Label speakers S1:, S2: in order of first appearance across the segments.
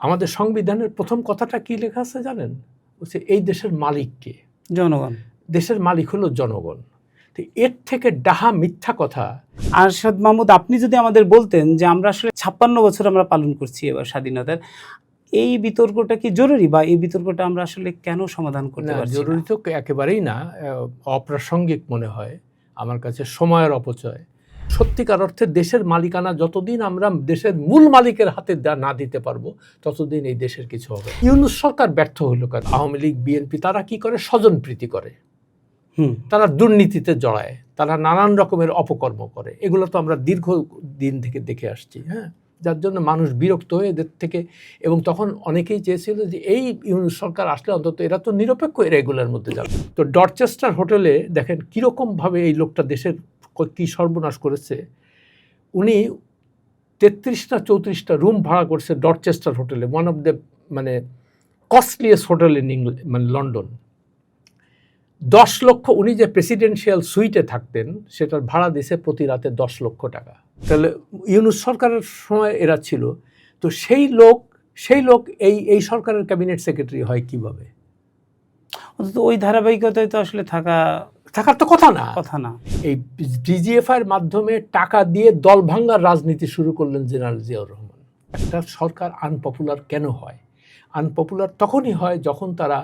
S1: আমাদের সংবিধানের প্রথম কথাটা কি লেখা আছে জানেন? বলছে এই দেশের মালিক কে?
S2: জনগণ।
S1: দেশের মালিক হলো জনগণ। তো এর থেকে ডাহা মিথ্যা কথা।
S2: আরশাদ মাহমুদ, আপনি যদি আমাদের বলতেন যে আমরা আসলে 56 বছর আমরা পালন করছি এবার স্বাধীনতার, এই বিতর্কটা কি জরুরি, বা এই বিতর্কটা আমরা আসলে কেন সমাধান করতে
S1: না,
S2: পারছি না?
S1: জরুরি তো একেবারেই না, অপ্রাসঙ্গিক মনে হয় আমার কাছে, সময়ের অপচয়। সত্যিকার অর্থে দেশের মালিকানা যতদিন আমরা দেশের মূল মালিকের হাতে না দিতে পারবো ততদিন এই দেশের কিছু হবে। ইউনূস সরকার ব্যর্থ হইল কেন? আওয়ামী লীগ, বিএনপি তারা কি করে? স্বজনপ্রীতি করে, তারা দুর্নীতিতে জড়ায়, তারা নানান রকমের অপকর্ম করে। এগুলো তো আমরা দীর্ঘ দিন থেকে দেখে আসছি। হ্যাঁ, যার জন্য মানুষ বিরক্ত হয়ে এদের থেকে, এবং তখন অনেকেই চেয়েছিল যে এই ইউনূস সরকার আসলে অন্তত এরা তো নিরপেক্ষ, এরা এগুলোর মধ্যে যাবে। তো ডরচেস্টার হোটেলে দেখেন কীরকমভাবে এই লোকটা দেশের কী সর্বনাশ করেছে। উনি 33 না 34টা রুম ভাড়া করছে ডরচেস্টার হোটেলে, ওয়ান অফ দ্য মানে কস্টলিয়েস্ট হোটেল ইন ইংল্যান্ড, মানে লন্ডন। 10 লক্ষ, উনি যে প্রেসিডেন্সিয়াল সুইটে থাকতেন সেটার ভাড়া দিছে প্রতি রাতে 10 লক্ষ টাকা। তাহলে ইউনূস সরকারের সময় এরা ছিল। তো সেই লোক এই সরকারের ক্যাবিনেট সেক্রেটারি হয় কিভাবে?
S2: অন্তত ওই ধারাবাহিকতায় তো আসলে
S1: থাকার তো কথা না। এই ডিজিএফআই এর মাধ্যমে টাকা দিয়ে দল ভাঙ্গার রাজনীতি শুরু করলেন জেনারেল জিয়াউর রহমান। একটা সরকার আনপপুলার কেন হয়? আনপপুলার তখনই হয় যখন তারা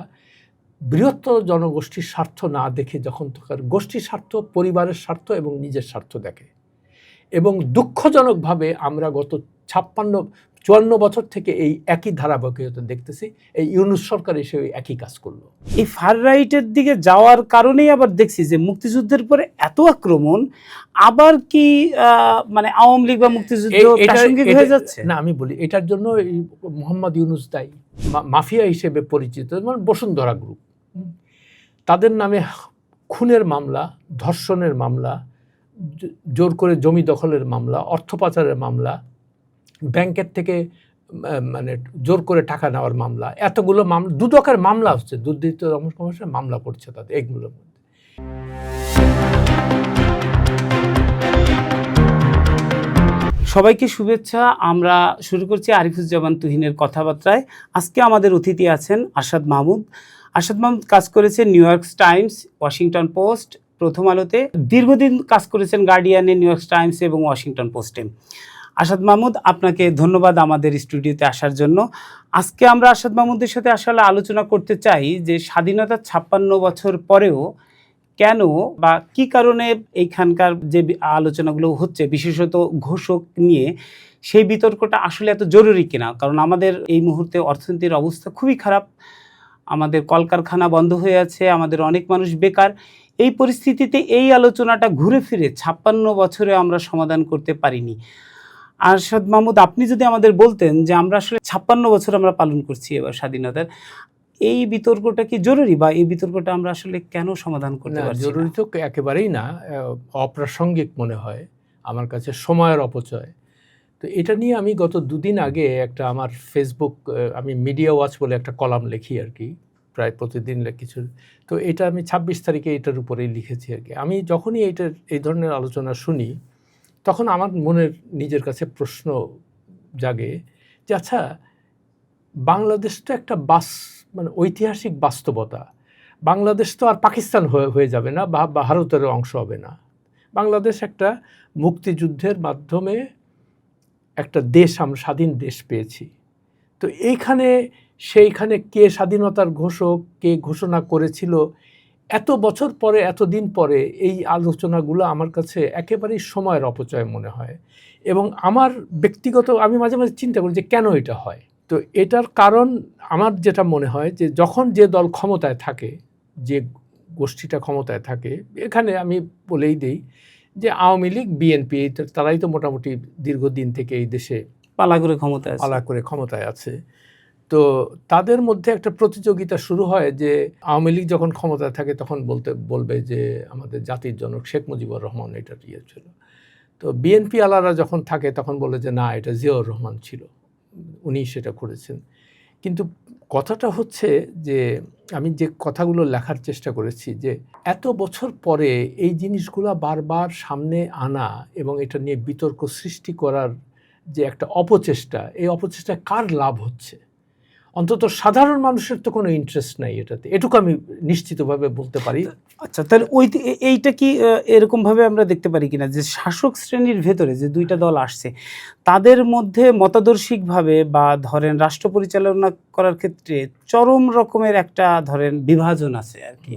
S1: বৃহত্তর জনগোষ্ঠীর স্বার্থ না দেখে, যখন তার গোষ্ঠীর স্বার্থ, পরিবারের স্বার্থ এবং নিজের স্বার্থ দেখে। এবং দুঃখজনকভাবে আমরা গত 54 বছর থেকে এই একই ধারাবাহিকতা দেখতেছি। এই ইউনূস সরকার এসে একই কাজ করলো।
S2: এই ফার রাইটের দিকে যাওয়ার কারণেই আবার দেখছি যে মুক্তিযুদ্ধের পরে এত আক্রমণ, আবার কি মানে আওয়ামী লীগ বা মুক্তিযুদ্ধ প্রাসঙ্গিক হয়ে যাচ্ছে?
S1: না, আমি বলি এটার জন্য মোহাম্মদ ইউনূস দায়ী। মাফিয়া হিসেবে পরিচিত, মানে বসুন্ধরা গ্রুপ, তাদের নামে খুনের মামলা, ধর্ষণের মামলা, জোর করে জমি দখলের মামলা, অর্থ পাচারের মামলা, ব্যাংকের থেকে মানে জোর করে টাকা নেওয়ার মামলা, এতগুলো মামলা, দুদকের মামলা হচ্ছে, দুর্নীতি দমন কমিশন মামলা করছে তাদের এগুলোর মধ্যে।
S2: সবাইকে শুভেচ্ছা। আমরা শুরু করছি আরিফুজ্জামান তুহিনের কথাবার্তায়। আজকে আমাদের অতিথি আছেন আরশাদ মাহমুদ। আরশাদ মাহমুদ কাজ করেছেন new York Times, Washington post, প্রথম আলোতে, দীর্ঘদিন কাজ করেছেন গার্ডিয়ানে, নিউ ইয়র্ক টাইমস এবং ওয়াশিংটন পোস্টে। আরশাদ মাহমুদ, আপনাকে ধন্যবাদ আমাদের স্টুডিওতে আসার জন্য। আজকে আমরা আরশাদ মাহমুদের সাথে আসলে আলোচনা করতে চাই যে স্বাধীনতার 56 বছর পরেও কেন বা কি কারণে এইখানকার যে আলোচনাগুলো হচ্ছে, বিশেষত ঘোষক নিয়ে, সেই বিতর্কটা আসলে এত জরুরি কিনা। কারণ আমাদের এই মুহূর্তে অর্থনীতির অবস্থা খুবই খারাপ, আমাদের কলকারখানা বন্ধ হয়ে আছে, আমাদের অনেক মানুষ বেকার। এই পরিস্থিতিতে এই আলোচনাটা ঘুরে ফিরে 56 বছরে আমরা সমাধান করতে পারিনি। আরশাদ মাহমুদ, আপনি যদি আমাদের বলতেন যে আমরা আসলে 56 বছর আমরা পালন করছি এবার স্বাধীনতার, এই বিতর্কটা কি জরুরি, বা এই বিতর্কটা আমরা আসলে কেন সমাধান করতে পারছি না?
S1: জরুরি তো একেবারেই না, অপ্রাসঙ্গিক মনে হয় আমার কাছে, সময়ের অপচয়। তো এটা নিয়ে আমি গত 2 দিন আগে একটা আমার ফেসবুক, আমি মিডিয়া ওয়াচ বলে একটা কলাম লিখি আর কি, প্রায় প্রতিদিন কিছু। তো এটা আমি 26 তারিখে এটার উপরেই লিখেছি আর কি। আমি যখনই এই ধরনের আলোচনা শুনি তখন আমার মনের নিজের কাছে প্রশ্ন জাগে যে আচ্ছা, বাংলাদেশ তো একটা মানে ঐতিহাসিক বাস্তবতা। বাংলাদেশ তো আর পাকিস্তান হয়ে যাবে না, বা ভারতের অংশ হবে না। বাংলাদেশ একটা মুক্তিযুদ্ধের মাধ্যমে একটা দেশ, আমরা স্বাধীন দেশ পেয়েছি। তো সেইখানে কে স্বাধীনতার ঘোষক, কে ঘোষণা করেছিল, এত বছর পরে, এতদিন পরে এই আলোচনাগুলো আমার কাছে একেবারেই সময়ের অপচয় মনে হয়। এবং আমার ব্যক্তিগত, আমি মাঝে মাঝে চিন্তা করি যে কেন এটা হয়। তো এটার কারণ আমার যেটা মনে হয় যে যখন যে দল ক্ষমতায় থাকে, যে গোষ্ঠীটা ক্ষমতায় থাকে, এখানে আমি বলেই দিই যে আওয়ামী লীগ, বিএনপি, তারাই তো মোটামুটি দীর্ঘদিন থেকে এই দেশে পালা করে ক্ষমতায় আছে। তো তাদের মধ্যে একটা প্রতিযোগিতা শুরু হয় যে আওয়ামী লীগ যখন ক্ষমতায় থাকে তখন বলবে যে আমাদের জাতির জনক শেখ মুজিবুর রহমান এটা ছিল। তো বিএনপি আলারা যখন থাকে তখন বলে যে না, এটা জিয়াউর রহমান ছিল, উনি সেটা করেছেন। কিন্তু কথাটা হচ্ছে যে আমি যে কথাগুলো লেখার চেষ্টা করেছি যে এত বছর পরে এই জিনিসগুলো বারবার সামনে আনা এবং এটা নিয়ে বিতর্ক সৃষ্টি করার যে একটা অপচেষ্টা, এই অপচেষ্টা কার লাভ হচ্ছে? অন্তত সাধারণ মানুষের তো কোনো ইন্টারেস্ট নাই এটাতে, এটুকু আমি নিশ্চিতভাবে বলতে পারি।
S2: আচ্ছা, তাহলে এইটা কি এরকমভাবে আমরা দেখতে পারি কিনা যে শাসক শ্রেণীর ভেতরে যে দুইটা দল আসছে তাদের মধ্যে মতাদর্শিকভাবে বা ধরেন রাষ্ট্র পরিচালনা করার ক্ষেত্রে চরম রকমের একটা ধরেন বিভাজন আছে আর কি,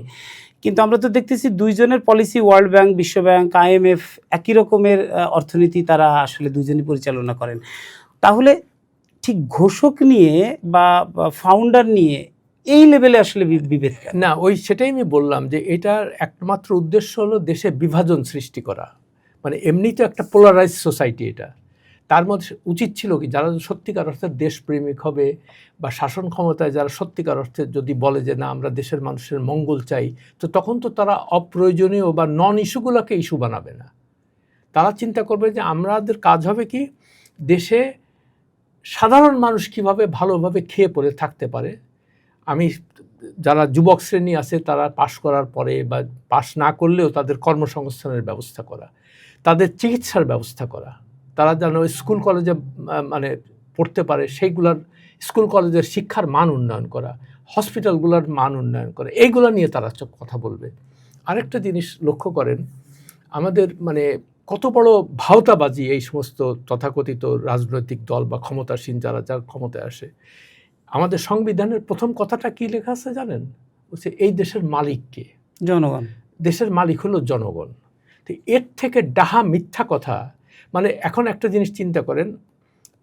S2: কিন্তু আমরা তো দেখতেছি দুইজনের পলিসি, ওয়ার্ল্ড ব্যাংক, বিশ্ব ব্যাংক, IMF একই রকমের অর্থনীতি তারা আসলে দুইজনই পরিচালনা করেন। তাহলে ঠিক ঘোষক নিয়ে বা ফাউন্ডার নিয়ে এই লেভেলে আসলে বিভেদ কেন?
S1: না, সেটাই আমি বললাম যে এটার একমাত্র উদ্দেশ্য হলো দেশে বিভাজন সৃষ্টি করা। মানে এমনি তো একটা পোলারাইজ সোসাইটি এটা, তার মধ্যে উচিত ছিল কি যারা সত্যিকার অর্থে দেশপ্রেমিক হবে বা শাসন ক্ষমতায় যারা সত্যিকার অর্থে যদি বলে যে না আমরা দেশের মানুষের মঙ্গল চাই, তো তখন তো তারা অপ্রয়োজনীয় বা নন ইস্যুগুলোকে ইস্যু বানাবে না। তারা চিন্তা করবে যে আমাদের কাজ হবে কি দেশে সাধারণ মানুষ কিভাবে ভালোভাবে খেয়ে পরে থাকতে পারে। আমি যারা যুবক শ্রেণী আছে তারা পাশ করার পরে বা পাশ না করলেও তাদের কর্মসংস্থানের ব্যবস্থা করা, তাদের চিকিৎসার ব্যবস্থা করা, তারা যেন স্কুল কলেজে মানে পড়তে পারে সেইগুলার স্কুল কলেজের শিক্ষার মান উন্নয়ন করা, হসপিটালগুলোর মান উন্নয়ন করা, এইগুলো নিয়ে তারা কথা বলবে। আরেকটা জিনিস লক্ষ্য করেন, আমাদের মানে কত বড় ভাওতাবাজি এই সমস্ত তথাকথিত রাজনৈতিক দল বা ক্ষমতাসীন যারা ক্ষমতায় আসে। আমাদের সংবিধানের প্রথম কথাটা কি লেখা আছে জানেন? বলছে এই দেশের মালিক কে?
S2: জনগণ।
S1: দেশের মালিক হলো জনগণ। তো এর থেকে ডাহা মিথ্যা কথা, মানে এখন একটা জিনিস চিন্তা করেন,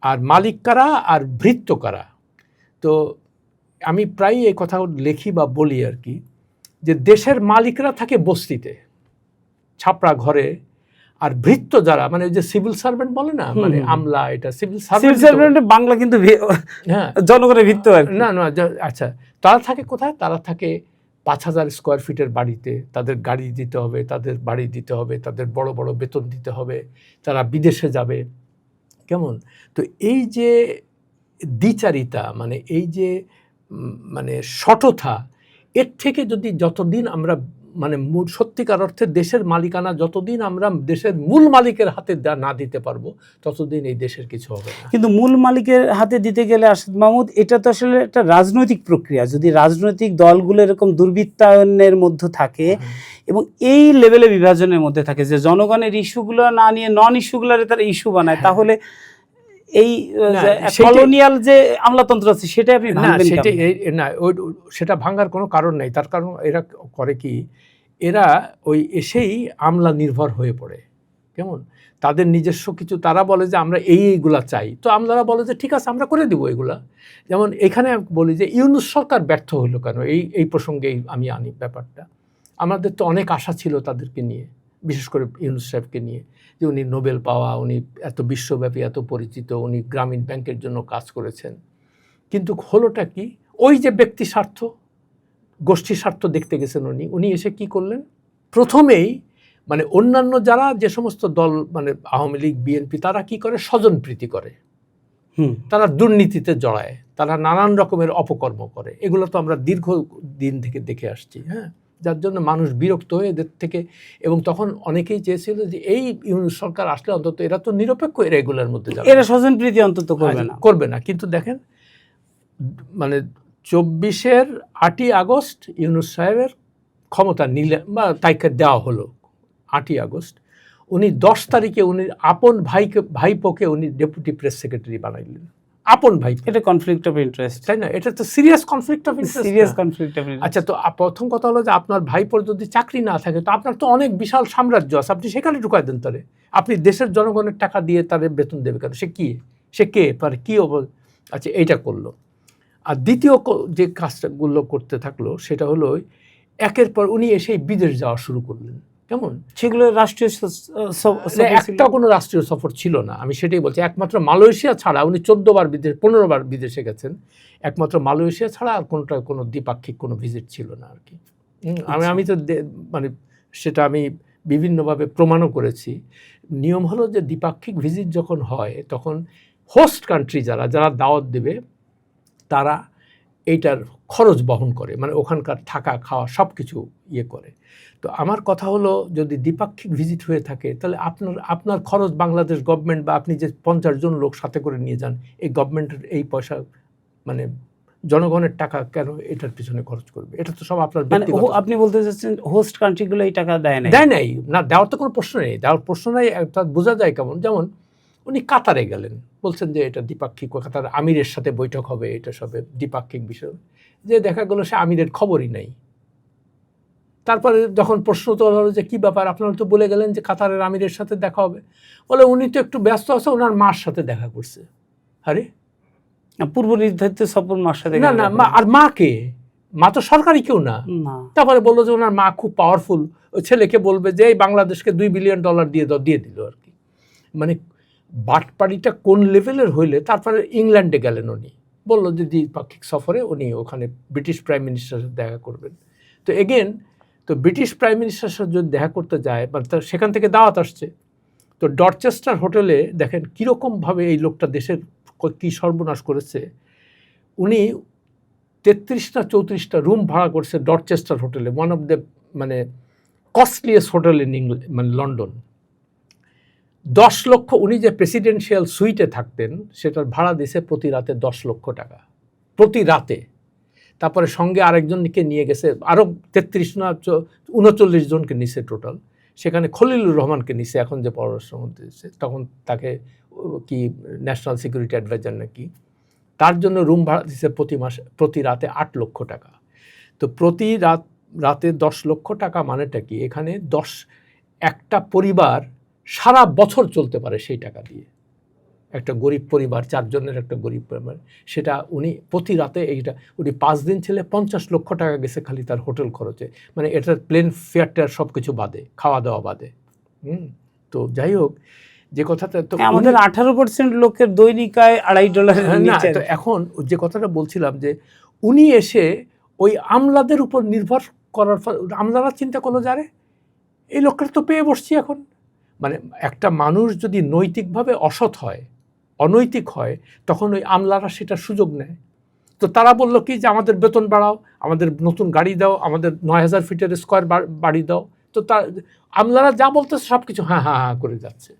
S1: আর মালিক কারা আর ভৃত্য কারা? তো আমি প্রায় এই কথা লেখি বা বলি আর কি, যে দেশের মালিকরা থাকে বস্তিতে ছাপড়া ঘরে, আর ভৃত্য যারা মানে যে সিভিল সার্ভেন্ট বলে না, মানে আমলা, এটা সিভিল সার্ভেন্ট
S2: বাংলা কিন্তু
S1: হ্যাঁ
S2: জনগণের ভিত্ত আর
S1: না না। আচ্ছা, তারা থাকে কোথায়? তারা থাকে 5,000 স্কোয়ার ফিটের বাড়িতে, তাদের গাড়ি দিতে হবে, তাদের বাড়ি দিতে হবে, তাদের বড় বড় বেতন দিতে হবে, তারা বিদেশে যাবে। কেমন? তো এই যে দ্বিচারিতা, মানে এই যে মানে শঠতা, এর থেকে যদি যতদিন আমরা মানে সত্যিকার অর্থে দেশের মালিকানা যতদিন আমরা দেশের মূল মালিকের হাতে না দিতে পারবো ততদিন এই দেশের কিছু হবে না।
S2: কিন্তু মূল মালিকের হাতে দিতে গেলে আরশাদ মাহমুদ, এটা তো আসলে একটা রাজনৈতিক প্রক্রিয়া। যদি রাজনৈতিক দলগুলো এরকম দুর্বৃত্তায়নের মধ্যে থাকে এবং এই লেভেলে বিভাজনের মধ্যে থাকে যে জনগণের ইস্যুগুলো না নিয়ে নন ইস্যুগুলোরে তারা ইস্যু বানায়, তাহলে এই কলোনিয়াল যে আমলাতন্ত্র আছে সেটা আপনি ভাঙবেন কেন?
S1: না, সেটা ভাঙার কোনো কারণ নেই। তার কারণ এরা করে কি, এরা ওই এসেই আমলা নির্ভর হয়ে পড়ে। কেমন? তাদের নিজস্ব কিছু, তারা বলে যে আমরা এইগুলা চাই, তো আমলারা বলে যে ঠিক আছে আমরা করে দিব এগুলা। যেমন এখানে বলি যে ইউনূস সরকার ব্যর্থ হইল কেন, এই প্রসঙ্গে আমি আনি ব্যাপারটা। আমাদের তো অনেক আশা ছিল তাদেরকে নিয়ে, বিশেষ করে ইউনূস সাহেবকে নিয়ে, যে উনি নোবেল পাওয়া, উনি এত বিশ্বব্যাপী এত পরিচিত, উনি গ্রামীণ ব্যাংকের জন্য কাজ করেছেন। কিন্তু হলোটা কি, ওই যে ব্যক্তি স্বার্থ, গোষ্ঠী স্বার্থ দেখতে গেছেন উনি এসে কি করলেন? প্রথমেই মানে অন্যান্য যারা যে সমস্ত দল মানে আওয়ামী লীগ, বিএনপি, তারা কি করে? স্বজনপ্রীতি করে, তারা দুর্নীতিতে জড়ায়, তারা নানান রকমের অপকর্ম করে। এগুলো তো আমরা দীর্ঘ দিন থেকে দেখে আসছি। হ্যাঁ, যার জন্য মানুষ বিরক্ত হয়ে এদের থেকে, এবং তখন অনেকেই চেয়েছিল যে এই ইউনূস সরকার আসলে অন্তত এরা তো নিরপেক্ষ, এরা এগুলোর মধ্যে যাবে,
S2: এরা স্বজনপ্রীতি অন্তত
S1: করবে না। কিন্তু দেখেন মানে 24-এর 8ই আগস্ট ইউনূস সাহেবের ক্ষমতা নিলে বা তাইকে দেওয়া হলো 8ই আগস্ট, উনি 10 তারিখে উনি আপন ভাইপোকে উনি ডেপুটি প্রেস সেক্রেটারি বানাইলেন। আপন ভাই,
S2: এটা কনফ্লিক্ট অফ ইন্টারেস্ট,
S1: তাই না? এটা তো serious conflict of interest,
S2: serious conflict of interest.
S1: আচ্ছা, তো প্রথম কথা হলো যে আপনার ভাইপোর যদি চাকরি না থাকে তো আপনার তো অনেক বিশাল সাম্রাজ্য আছে, আপনি সেখানে ঢুকাই দেন তারে। আপনি দেশের জনগণের টাকা দিয়ে তারে বেতন দেবে কেন? সে কে পারে কি? আচ্ছা, এইটা করলো। আর দ্বিতীয় যে কাজগুলো করতে থাকলো সেটা হলো একের পর উনি এসে বিদেশ যাওয়া শুরু করলেন। কেমন?
S2: সেগুলো রাষ্ট্রীয়
S1: একটা কোনো রাষ্ট্রীয় সফর ছিল না, আমি সেটাই বলছি। একমাত্র মালয়েশিয়া ছাড়া উনি 15 বার বিদেশে গেছেন, একমাত্র মালয়েশিয়া ছাড়া আর কোনো দ্বিপাক্ষিক কোনো ভিজিট ছিল না আর কি। আমি তো মানে সেটা আমি বিভিন্নভাবে প্রমাণও করেছি। নিয়ম হলো যে দ্বিপাক্ষিক ভিজিট যখন হয় তখন হোস্ট কান্ট্রি যারা দাওয়াত দেবে তারা এইটার খরচ বহন করে, মানে ওখানকার থাকা খাওয়া সব কিছু ইয়ে করে। তো আমার কথা হলো, যদি দ্বিপাক্ষিক ভিজিট হয়ে থাকে তাহলে আপনার খরচ বাংলাদেশ গভর্নমেন্ট বা আপনি যে 50 জন লোক সাথে করে নিয়ে যান, এই গভর্নমেন্টের এই পয়সা মানে জনগণের টাকা কেন এটার পিছনে খরচ করবে? এটা তো সব আপনার
S2: মানে
S1: ব্যক্তিগত।
S2: আপনি বলতে চাচ্ছেন হোস্ট কান্ট্রিগুলো এই টাকা দেয় না?
S1: দেয় নাই, না দেওয়ার তো কোনো প্রশ্ন নেই, দেওয়ার প্রশ্ন নাই। তা বোঝা যায় কেমন, যেমন উনি কাতারে গেলেন, বলছেন যে এটা দ্বিপাক্ষিক, কাতার আমিরের সাথে বৈঠক হবে, এটা সবে দ্বিপাক্ষিক বিষয়, যে দেখা গেল সে আমিরের খবরই নাই। তারপরে যখন প্রশ্ন তোলা হলো যে কী ব্যাপার, আপনারা তো বলে গেলেন যে কাতারের আমিরের সাথে দেখা হবে, বলে উনি তো একটু ব্যস্ত আছে, ওনার মার সাথে দেখা করছে। আরে
S2: পূর্ব নির্ধারিত সফর মার সাথে?
S1: না না, আর মা কে? মা তো সরকারি কেউ না। তারপরে বললো যে ওনার মা খুব পাওয়ারফুল, ওই ছেলেকে বলবে যে এই বাংলাদেশকে $2 বিলিয়ন দিয়ে দাও, দিয়ে দিল আর কি। মানে বাটপাড়িটা কোন লেভেলের হইলে। তারপরে ইংল্যান্ডে গেলেন উনি, বললো যে দ্বিপাক্ষিক সফরে উনি ওখানে ব্রিটিশ প্রাইম মিনিস্টারের সাথে দেখা করবেন। তো এগেন, তো ব্রিটিশ প্রাইম মিনিস্টারের সাথে যদি দেখা করতে যায়, মানে তার সেখান থেকে দাওয়াত আসছে, তো ডরচেস্টার হোটেলে দেখেন কীরকমভাবে এই লোকটা দেশের কী সর্বনাশ করেছে। উনি 33 না 34টা রুম ভাড়া করছে ডরচেস্টার হোটেলে, ওয়ান অফ দ্য মানে কস্টলিয়েস্ট হোটেল ইন ইংল্যান্ড, মানে লন্ডন। 10 লক্ষ, উনি যে প্রেসিডেন্সিয়াল সুইটে থাকতেন সেটার ভাড়া দিয়েছে প্রতি রাতে 10 লক্ষ টাকা প্রতি রাতে। তারপরে সঙ্গে আরেকজনকে নিয়ে গেছে, আরও 33 না 39 জনকে নিছে টোটাল। সেখানে খলিলুর রহমানকে নিছে, এখন যে পররাষ্ট্রমন্ত্রী দিচ্ছে, তখন তাকে কি ন্যাশনাল সিকিউরিটি অ্যাডভাইজার নাকি, তার জন্য রুম ভাড়া দিচ্ছে প্রতি রাতে 8 লক্ষ টাকা। তো প্রতি রাতে 10 লক্ষ টাকা মানেটা কি? এখানে একটা পরিবার সারা বছর চলতে পারে সেই টাকা দিয়ে। একটা গরিব পরিবার, 4 জনের একটা গরিব পরিবার, সেটা উনি প্রতি রাতে এইটা, উনি 5 দিন ছেলে 50 লক্ষ টাকা গেছে খালি তার হোটেল খরচে, মানে এটার প্লেন ফেয়ারটার সব কিছু বাদে, খাওয়া দাওয়া বাদে। তো যাই হোক, যে কথাটা তো
S2: আমাদের 18% লোকের দৈনিক আয় $2.5
S1: না, তো এখন যে কথাটা বলছিলাম যে উনি এসে ওই আমলাদের উপর নির্ভর করার ফলে আমলারা চিন্তা করলো, যারে এই লোকটা তো পেয়ে বসছি এখন। মানে একটা মানুষ যদি নৈতিকভাবে অসৎ হয়, অনৈতিক হয়, তখন ওই আমলারা সেটা সুযোগ নেয়। তো তারা বলল কি যে আমাদের বেতন বাড়াও, আমাদের নতুন গাড়ি দাও, আমাদের 9000 ফিটের স্কোয়ার বাড়ি দাও। তো আমলারা যা বলতেছে সব কিছু হ্যাঁ হ্যাঁ হ্যাঁ করে যাচ্ছে।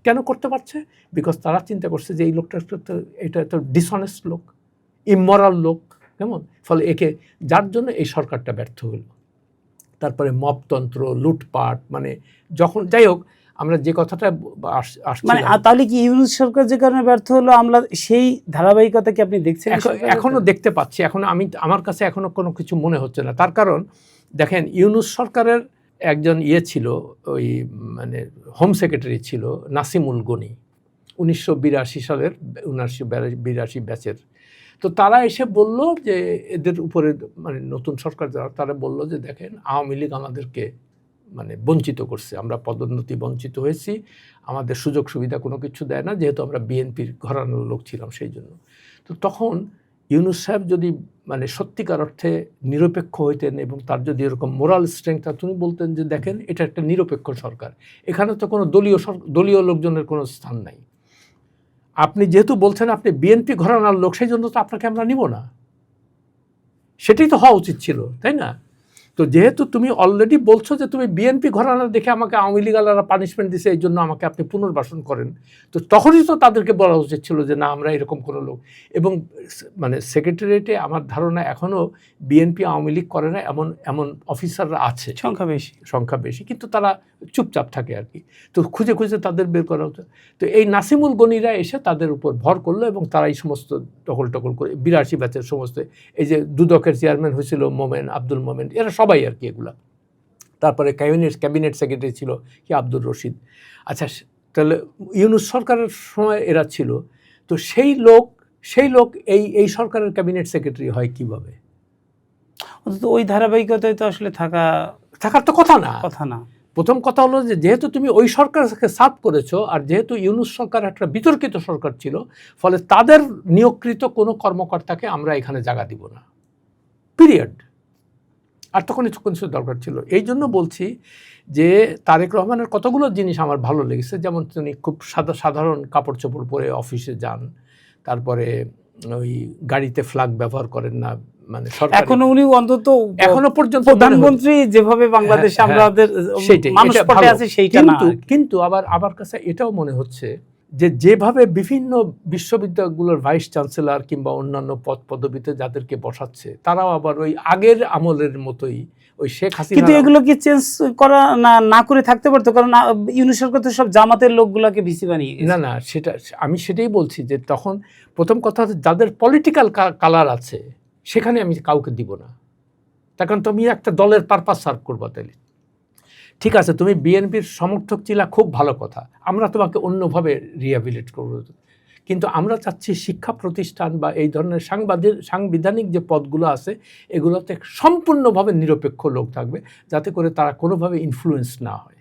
S1: কেন করতে পারছে? বিকজ তারা চিন্তা করছে যে এই লোকটা তো এটা তো ডিসঅনেস্ট লোক, ইমমরাল লোক, কেমন, ফলে একে, যার জন্য এই সরকারটা ব্যর্থ হলো। তারপরে মপতন্ত্র, লুটপাট, মানে যখন, যাই হোক, আমরা যে কথাটা
S2: মানে তাহলে কি ইউনূস সরকার যে কারণে ব্যর্থ হলো, আমরা সেই ধারাবাহিকতা কি আপনি দেখছেন?
S1: এখনো দেখতে পাচ্ছি, এখনো আমার কাছে এখনো কোনো কিছু মনে হচ্ছে না। তার কারণ দেখেন, ইউনূস সরকারের একজন ছিল, ওই মানে হোম সেক্রেটারি ছিল নাসিমুল গনি, 1982 সালের 1982 ব্যাচের। তো তারা এসে বলল যে এদের উপরে, মানে নতুন সরকার যারা, তারা বলল যে দেখেন, আওয়ামী লীগ আমাদেরকে মানে বঞ্চিত করছে, আমরা পদোন্নতি বঞ্চিত হয়েছি, আমাদের সুযোগ সুবিধা কোনো কিছু দেয় না, যেহেতু আমরা বিএনপির ঘরানোর লোক ছিলাম সেই জন্য। তো তখন ইউনূস সাহেব যদি মানে সত্যিকার অর্থে নিরপেক্ষ হইতেন এবং তার যদি এরকম মোরাল স্ট্রেংথ, তিনি বলতেন যে দেখেন, এটা একটা নিরপেক্ষ সরকার, এখানে তো কোনো দলীয় লোকজনের কোনো স্থান নাই। আপনি যেহেতু বলছেন আপনি বিএনপি ঘরানার লোক, সেই জন্য তো আপনাকে আমরা নিব না, সেটাই তো হওয়া উচিত ছিল, তাই না? তো যেহেতু তুমি অলরেডি বলছো যে তুমি বিএনপি ঘরানা দেখে আমাকে আওয়ামী লীগালারা পানিশমেন্ট দিছে, এই জন্য আমাকে আপনি পুনর্বাসন করেন, তো তখনই তো তাদেরকে বলা উচিত ছিল যে না, আমরা এরকম কোনো লোক। এবং মানে সেক্রেটারিয়েটে আমার ধারণা এখনও বিএনপি আওয়ামী লীগ করে না এমন অফিসাররা আছে, সংখ্যা বেশি, কিন্তু তারা চুপচাপ থাকে আর কি। তো খুঁজে খুঁজে তাদের বের করা হতো। তো এই নাসিমুল গনিরা এসে তাদের উপর ভর করলো এবং তারা এই সমস্ত টকল করে 82 ব্যাচের সমস্ত, এই যে দুদকের চেয়ারম্যান হয়েছিল আব্দুল মোমেন, এরা সবাই আর কি এগুলা। তারপরে ক্যাবিনেট সেক্রেটারি ছিল কি আব্দুর রশিদ। আচ্ছা, তাহলে ইউনূস সরকারের সময় এরা ছিল, তো সেই লোক সরকারের ক্যাবিনেট সেক্রেটারি হয় কিভাবে?
S2: ওই ধারাবাহিকতায় তো আসলে থাকার তো কথা না।
S1: প্রথম কথা হলো যে যেহেতু তুমি ওই সরকারকে সার্ভ করেছো, আর যেহেতু ইউনূস সরকার একটা বিতর্কিত সরকার ছিল, ফলে তাদের নিয়োগকৃত কোনো কর্মকর্তাকে আমরা এখানে জায়গা দিব না, পিরিয়ড। আর তখন কিছু দরকার ছিল। এই জন্য বলছি যে তারেক রহমানের কতগুলো জিনিস আমার ভালো লেগেছে, যেমন তিনি খুব সাধারণ কাপড় চোপড় পরে অফিসে যান, তারপরে ওই গাড়িতে ফ্ল্যাগ ব্যবহার করেন না, মানে সরকার
S2: এখনো উনি অন্তত
S1: এখনো পর্যন্ত
S2: প্রধানমন্ত্রী যেভাবে বাংলাদেশে আমাদের মানুষ পথে আছে সেইটা না।
S1: কিন্তু আবার কাছে এটাও মনে হচ্ছে যে যেভাবে বিভিন্ন বিশ্ববিদ্যালয়গুলোর ভাইস চ্যান্সেলর কিংবা অন্যান্য পদ পদবিতে যাদেরকে বসাচ্ছে তারাও আবার ওই আগের আমলের মতোই ওই শেখ হাসিনা।
S2: কিন্তু এগুলো কি চেঞ্জ করা না করে থাকতে পারতো? কারণ ইউনূস সরকার তো সব জামাতের লোকগুলোকে ভিসি বানিয়ে
S1: না সেটা আমি সেটাই বলছি যে তখন প্রথম কথা যাদের পলিটিক্যাল কালার আছে সেখানে আমি কাউকে দিব না, তার কারণ তুমি একটা দলের পারপাস সার্ভ করবো। তাইলে ঠিক আছে, তুমি বিএনপির সমর্থক ছিলা, খুব ভালো কথা, আমরা তোমাকে অন্যভাবে রিহ্যাবিলিট করবো, কিন্তু আমরা চাচ্ছি শিক্ষা প্রতিষ্ঠান বা এই ধরনের সাংবিধানিক যে পদগুলো আছে এগুলোতে সম্পূর্ণভাবে নিরপেক্ষ লোক থাকবে, যাতে করে তারা কোনোভাবে ইনফ্লুয়েন্স না হয়,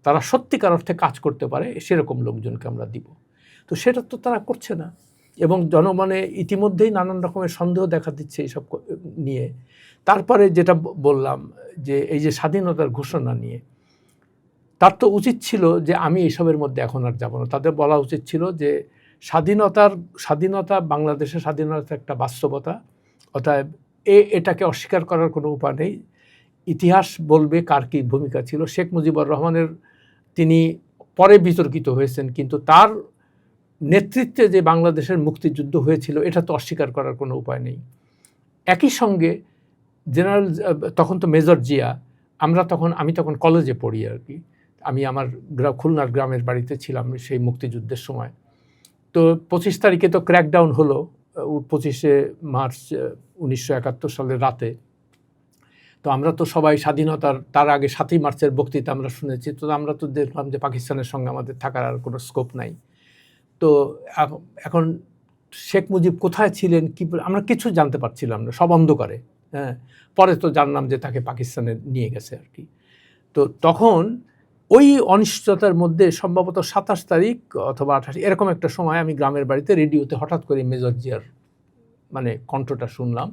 S1: তারা সত্যিকার অর্থে কাজ করতে পারে, সেরকম লোকজনকে আমরা দিব। তো সেটা তো তারা করছে না, এবং জনমনে ইতিমধ্যেই নানান রকমের সন্দেহ দেখা দিচ্ছে এইসব নিয়ে। তারপরে যেটা বললাম যে এই যে স্বাধীনতার ঘোষণা নিয়ে, তার তো উচিত ছিল যে আমি এইসবের মধ্যে এখন আর যাব না, তাদের বলা উচিত ছিল যে স্বাধীনতা বাংলাদেশের স্বাধীনতা একটা বাস্তবতা, অতএব এটাকে অস্বীকার করার কোনো উপায় নেই, ইতিহাস বলবে কার কী ভূমিকা ছিল। শেখ মুজিবুর রহমানের তিনি পরে বিতর্কিত হয়েছেন, কিন্তু তার নেতৃত্বে যে বাংলাদেশের মুক্তিযুদ্ধ হয়েছিল এটা তো অস্বীকার করার কোনো উপায় নেই। একই সঙ্গে জেনারেল তখন তো মেজর জিয়া, আমি তখন কলেজে পড়ি আর কি, আমি আমার খুলনার গ্রামের বাড়িতে ছিলাম সেই মুক্তিযুদ্ধের সময়। তো 25 তারিখে তো ক্র্যাকডাউন হলো, 25শে মার্চ 1971 সালের রাতে। তো আমরা তো সবাই স্বাধীনতার তার আগে 7ই মার্চের বক্তৃতা আমরা শুনেছি, তো আমরা তো দেখলাম যে পাকিস্তানের সঙ্গে আমাদের থাকার আর কোনো স্কোপ নাই। তো এখন শেখ মুজিব কোথায় ছিলেন কি আমরা কিছু জানতে পারছিলাম না, সব অন্ধকারে। হ্যাঁ, পরে তো জানলাম যে তাকে পাকিস্তানে নিয়ে গেছে আর কি। তো তখন ওই অনিশ্চয়তার মধ্যে সম্ভবত 27 তারিখ অথবা 28 এরকম একটা সময় আমি গ্রামের বাড়িতে রেডিওতে হঠাৎ করে মেজর জিয়ার মানে কণ্ঠটা শুনলাম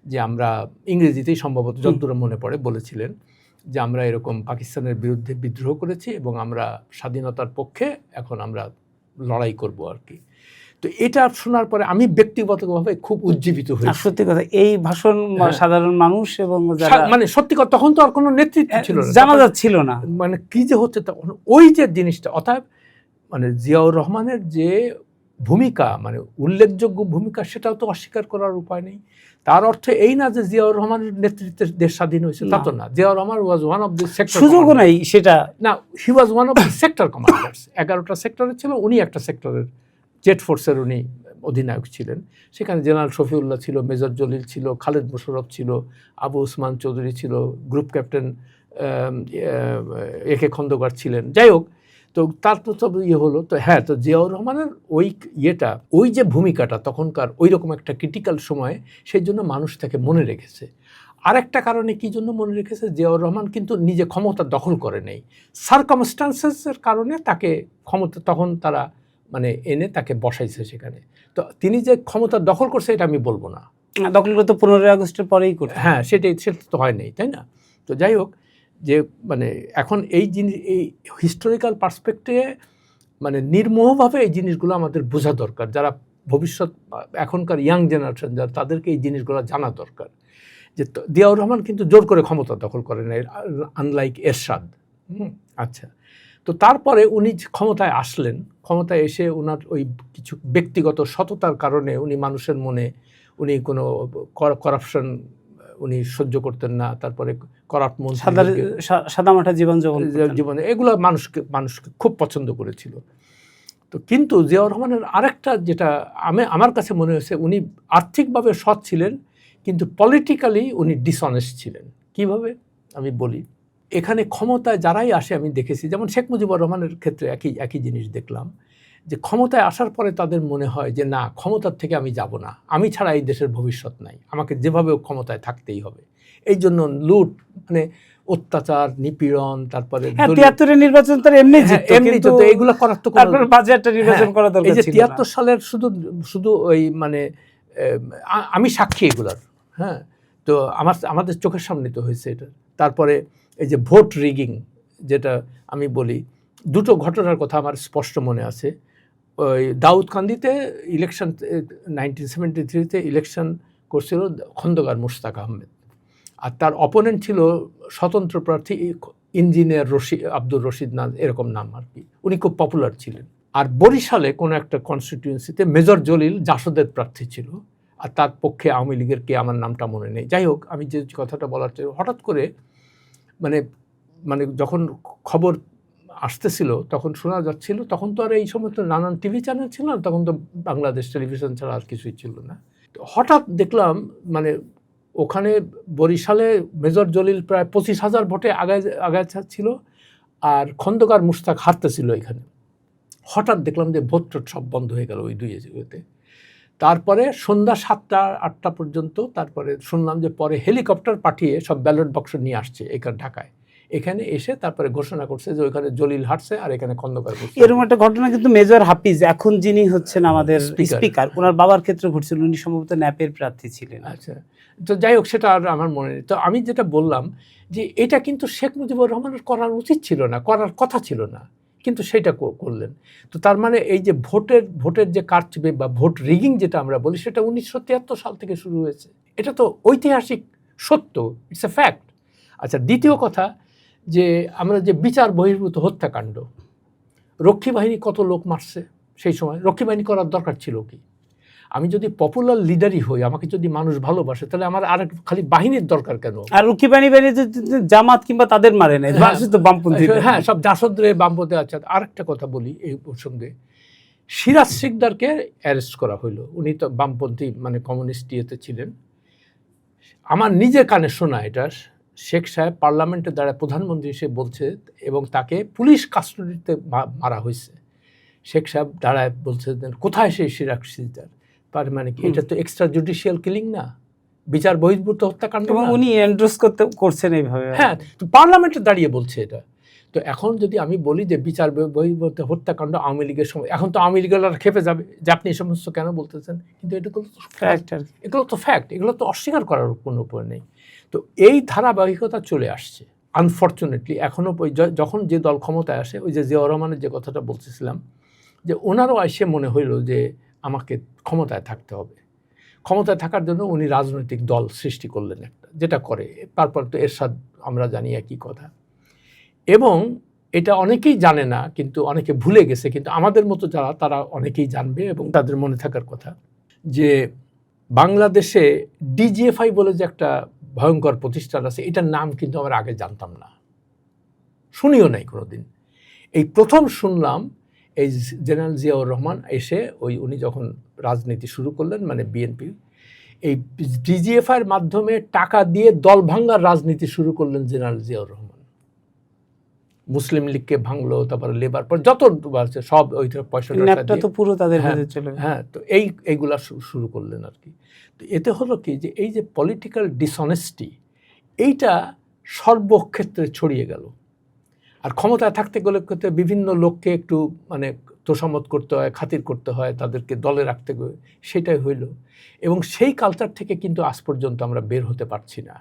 S1: যে আমরা ইংরেজিতেই সম্ভবত যতদূর মনে পড়ে বলেছিলেন যে আমরা এরকম পাকিস্তানের বিরুদ্ধে বিদ্রোহ করেছি এবং আমরা স্বাধীনতার পক্ষে এখন আমরা লড়াই করব আর কি। তো এটা শোনার পরে আমি ব্যক্তিগতভাবে খুব উজ্জীবিত হয়েছি।
S2: সত্যি কথা, এই ভাষণ সাধারণ মানুষ এবং
S1: মানে সত্যি কথা তখন তো আর কোনো নেতৃত্ব ছিল না,
S2: জানা যাচ্ছিল না
S1: মানে কি যে হচ্ছে তখন ওই যে জিনিসটা। অর্থাৎ মানে জিয়াউর রহমানের যে ভূমিকা, মানে উল্লেখযোগ্য ভূমিকা, সেটাও তো অস্বীকার করার উপায় নেই। তার অর্থ এই না যে জিয়াউর রহমানের নেতৃত্বে দেশ স্বাধীন হয়েছে, তা তো না। Ziaur Rahman was one of the sector,
S2: সুযোগও নাই সেটা
S1: না, he was one of the sector commanders. 11টা সেক্টরের ছিল, উনি একটা সেক্টরের জেট ফোর্সের উনি অধিনায়ক ছিলেন। সেখানে জেনারেল শফিউল্লাহ ছিল, মেজর জলিল ছিল, খালেদ মোশাররফ ছিল, আবু ওসমান চৌধুরী ছিল, গ্রুপ ক্যাপ্টেন একে খন্দকার ছিলেন। যাই হোক, তো তার তো সব হলো। তো হ্যাঁ, তো জিয়াউর রহমানের ওই যে ভূমিকাটা তখনকার ওই রকম একটা ক্রিটিক্যাল সময়ে, সেই জন্য মানুষ তাকে মনে রেখেছে। আরেকটা কারণে কি জন্য মনে রেখেছে, জিয়াউর রহমান কিন্তু নিজে ক্ষমতা দখল করে নেই, সারকামস্টান্সেসের কারণে তাকে ক্ষমতা তখন তারা মানে এনে তাকে বসাইছে সেখানে। তো তিনি যে ক্ষমতা দখল করছে এটা আমি বলবো না,
S2: দখল করে তো 15ই আগস্টের পরেই করছে।
S1: হ্যাঁ, সেটা তো হয় নাই, তাই না? তো যাই হোক, যে মানে এখন এই জিনিস, এই হিস্টোরিক্যাল পার্সপেক্টিভে মানে নির্মোহভাবে এই জিনিসগুলো আমাদের বোঝা দরকার। যারা ভবিষ্যৎ এখনকার ইয়াং জেনারেশন যারা, তাদেরকে এই জিনিসগুলো জানা দরকার যে জিয়াউর রহমান কিন্তু জোর করে ক্ষমতা দখল করেন, আনলাইক এরশাদ। আচ্ছা, তো তারপরে উনি ক্ষমতায় আসলেন, ক্ষমতায় এসে ওনার ওই কিছু ব্যক্তিগত সততার কারণে উনি মানুষের মনে উনি কোনো করাপশন উনি সহ্য করতেন না। তারপরে করাপ্ট
S2: সাদামাটা জীবনে
S1: এগুলো মানুষকে খুব পছন্দ করেছিল। তো কিন্তু জিয়াউর রহমানের আরেকটা যেটা আমার কাছে মনে হয়েছে, উনি আর্থিকভাবে সৎ ছিলেন কিন্তু পলিটিক্যালি উনি ডিসঅনেস্ট ছিলেন। কিভাবে আমি বলি, এখানে ক্ষমতায় যারাই আসে আমি দেখেছি, যেমন শেখ মুজিবুর রহমানের ক্ষেত্রে একই জিনিস দেখলাম, যে ক্ষমতায় আসার পরে তাদের মনে হয় যে না, ক্ষমতার থেকে আমি যাব না, আমি ছাড়া এই দেশের ভবিষ্যৎ নাই, আমাকে যেভাবেও ক্ষমতায় থাকতেই হবে। এই জন্য লুট, মানে অত্যাচার, নিপীড়ন, তারপরে
S2: 73-এর নির্বাচন তো এমনি
S1: তো এগুলো করার তো
S2: তারপর বাজে একটা নির্বাচন করা দরকার ছিল।
S1: এই যে 73 সালের শুধু ওই মানে আমি সাক্ষী এগুলার। হ্যাঁ, তো আমাদের চোখের সামনে তো হয়েছে এটা। তারপরে এই যে ভোট রিগিং, যেটা আমি বলি, দুটো ঘটনার কথা আমার স্পষ্ট মনে আছে। ওই দাউদকান্দিতে ইলেকশন 1973-তে ইলেকশন করছিল খন্দকার মুশতাক আহমেদ, আর তার অপোনেন্ট ছিল স্বতন্ত্র প্রার্থী ইঞ্জিনিয়ার আব্দুর রশিদ নাজ, এরকম নাম আর কি। উনি খুব পপুলার ছিলেন। আর বরিশালে কোনো একটা কনস্টিটিউয়েন্সিতে মেজর জলিল জাসদের প্রার্থী ছিল, আর তার পক্ষে আওয়ামী লীগের কে আমার নামটা মনে নেই। যাই হোক, আমি যে কথাটা বলার চাই, হঠাৎ করে মানে মানে যখন খবর আসতেছিল তখন শোনা যাচ্ছিল, তখন তো আর এই সময় তো নানান টিভি চ্যানেল ছিল না, তখন তো বাংলাদেশ টেলিভিশন ছাড়া আর কিছুই ছিল না। তো হঠাৎ দেখলাম মানে ওখানে বরিশালে মেজর জলিল প্রায় 25,000 ভোটে আগায় ছিল, আর খন্দকার মুশতাক হারতেছিল এখানে। হঠাৎ দেখলাম যে ভোট টোট সব বন্ধ হয়ে গেল ওই দুই জায়গাতে। তারপরে সন্ধ্যা 7টা-8টা পর্যন্ত, তারপরে শুনলাম যে পরে হেলিকপ্টার পাঠিয়ে সব ব্যালট বাক্স নিয়ে আসছে এখানে ঢাকায়, এখানে এসে তারপরে ঘোষণা করছে যে ওইখানে জলিল হারছে আর এখানে খন্দকার।
S2: এরকম একটা ঘটনা কিন্তু মেজর হাফিজ, এখন যিনি হচ্ছেন আমাদের স্পিকার, ওনার বাবার ক্ষেত্রে ঘটছিল। উনি সম্ভবত ন্যাপের প্রার্থী ছিলেন।
S1: আচ্ছা, তো যাই হোক, সেটা আর আমার মনে নেই। তো আমি যেটা বললাম যে এটা কিন্তু শেখ মুজিবুর রহমানের করার উচিত ছিল না, করার কথা ছিল না, কিন্তু সেটা করলেন। তো তার মানে এই যে ভোটের যে কারচুপি বা ভোট রিগিং যেটা আমরা বলি, সেটা 1973 সাল থেকে শুরু হয়েছে। এটা তো ঐতিহাসিক সত্য, ইটস এ ফ্যাক্ট। আচ্ছা, দ্বিতীয় কথা, যে আমরা যে বিচার বহির্ভূত হত্যাকাণ্ড, রক্ষী বাহিনী কত লোক মারছে সেই সময়, রক্ষী বাহিনী করার দরকার ছিল কি? আমি যদি পপুলার লিডারই হই, আমাকে যদি মানুষ ভালোবাসে, তাহলে আমার আর খালি বাহিনীর দরকার কেন?
S2: আর রক্ষী বাহিনী জামাত কিংবা তাদের মারে নাই, বামপন্থী,
S1: হ্যাঁ, সব জাসদরে বামপন্থী। আচ্ছা, আরেকটা কথা বলি এই প্রসঙ্গে, সিরাজ সিকদারকে অ্যারেস্ট করা হইলো। উনি তো বামপন্থী মানে কমিউনিস্ট ইয়েতে ছিলেন। আমার নিজের কানে শোনা এটা, শেখ সাহেব পার্লামেন্টে দাঁড়ায় প্রধানমন্ত্রী হিসেবে বলছে, এবং তাকে পুলিশ কাস্টডিতে মারা হয়েছে। শেখ সাহেব দাঁড়ায় বলছে কোথায় সেই সিরাজ সিকদার? তার মানে কি এটা তো এক্সট্রা জুডিশিয়াল কিলিং না, বিচার বহির্ভূত হত্যাকাণ্ড?
S2: এবং উনি এন্ডোর্স করছেন এইভাবে।
S1: হ্যাঁ, তো পার্লামেন্টে দাঁড়িয়ে বলছে এটা। তো এখন যদি আমি বলি যে বিচার বহির্ভূত হত্যাকাণ্ড আওয়ামী লীগের সময়, এখন তো আওয়ামী লীগের খেপে যাবে যে আপনি এই সমস্ত কেন বলতেছেন, কিন্তু এগুলো তো ফ্যাক্ট, এগুলো তো ফ্যাক্ট, এগুলো তো অস্বীকার করার কোনো উপায় নেই। তো এই ধারাবাহিকতা চলে আসছে আনফর্চুনেটলি এখনও। যখন যে দল ক্ষমতায় আসে, ওই যে জিয়াউর রহমানের যে কথাটা বলতেছিলাম, যে ওনারও এসে মনে হইল যে আমাকে ক্ষমতায় থাকতে হবে। ক্ষমতায় থাকার জন্য উনি রাজনৈতিক দল সৃষ্টি করলেন একটা, যেটা করে। তারপর তো এরশাদ আমরা জানি একই কথা। এবং এটা অনেকেই জানে না, কিন্তু অনেকে ভুলে গেছে, কিন্তু আমাদের মতো যারা, তারা অনেকেই জানবে এবং তাদের মনে থাকার কথা, যে বাংলাদেশে ডিজিএফআই বলে যে একটা ভয়ঙ্কর প্রতিষ্ঠান আছে, এটার নাম কিন্তু আমরা আগে জানতাম না, শুনিও নাই কোনোদিন। এই প্রথম শুনলাম এই জেনারেল জিয়াউর রহমান এসে উনি যখন রাজনীতি শুরু করলেন, মানে বিএনপি, এই ডিজিএফআইয়ের মাধ্যমে টাকা দিয়ে দল ভাঙ্গার রাজনীতি শুরু করলেন জেনারেল জিয়াউর রহমান। মুসলিম লীগকে ভাঙলো, তারপরে লেবার পর যত আছে সব ওই পয়সা
S2: তো পুরো তাদের হাতে চলে।
S1: হ্যাঁ, তো এইগুলা শুরু করলেন আর কি। তো এতে হলো কি, যে এই যে পলিটিক্যাল ডিসঅনেস্টি, এইটা সর্বক্ষেত্রে ছড়িয়ে গেল। আর ক্ষমতায় থাকতে গেলে বিভিন্ন লোককে একটু মানে তোষামত করতে হয়, খাতির করতে হয়, তাদেরকে দলে রাখতে গেলে, সেটাই হইল। এবং সেই কালচার থেকে কিন্তু আজ পর্যন্ত আমরা বের হতে পারছি না।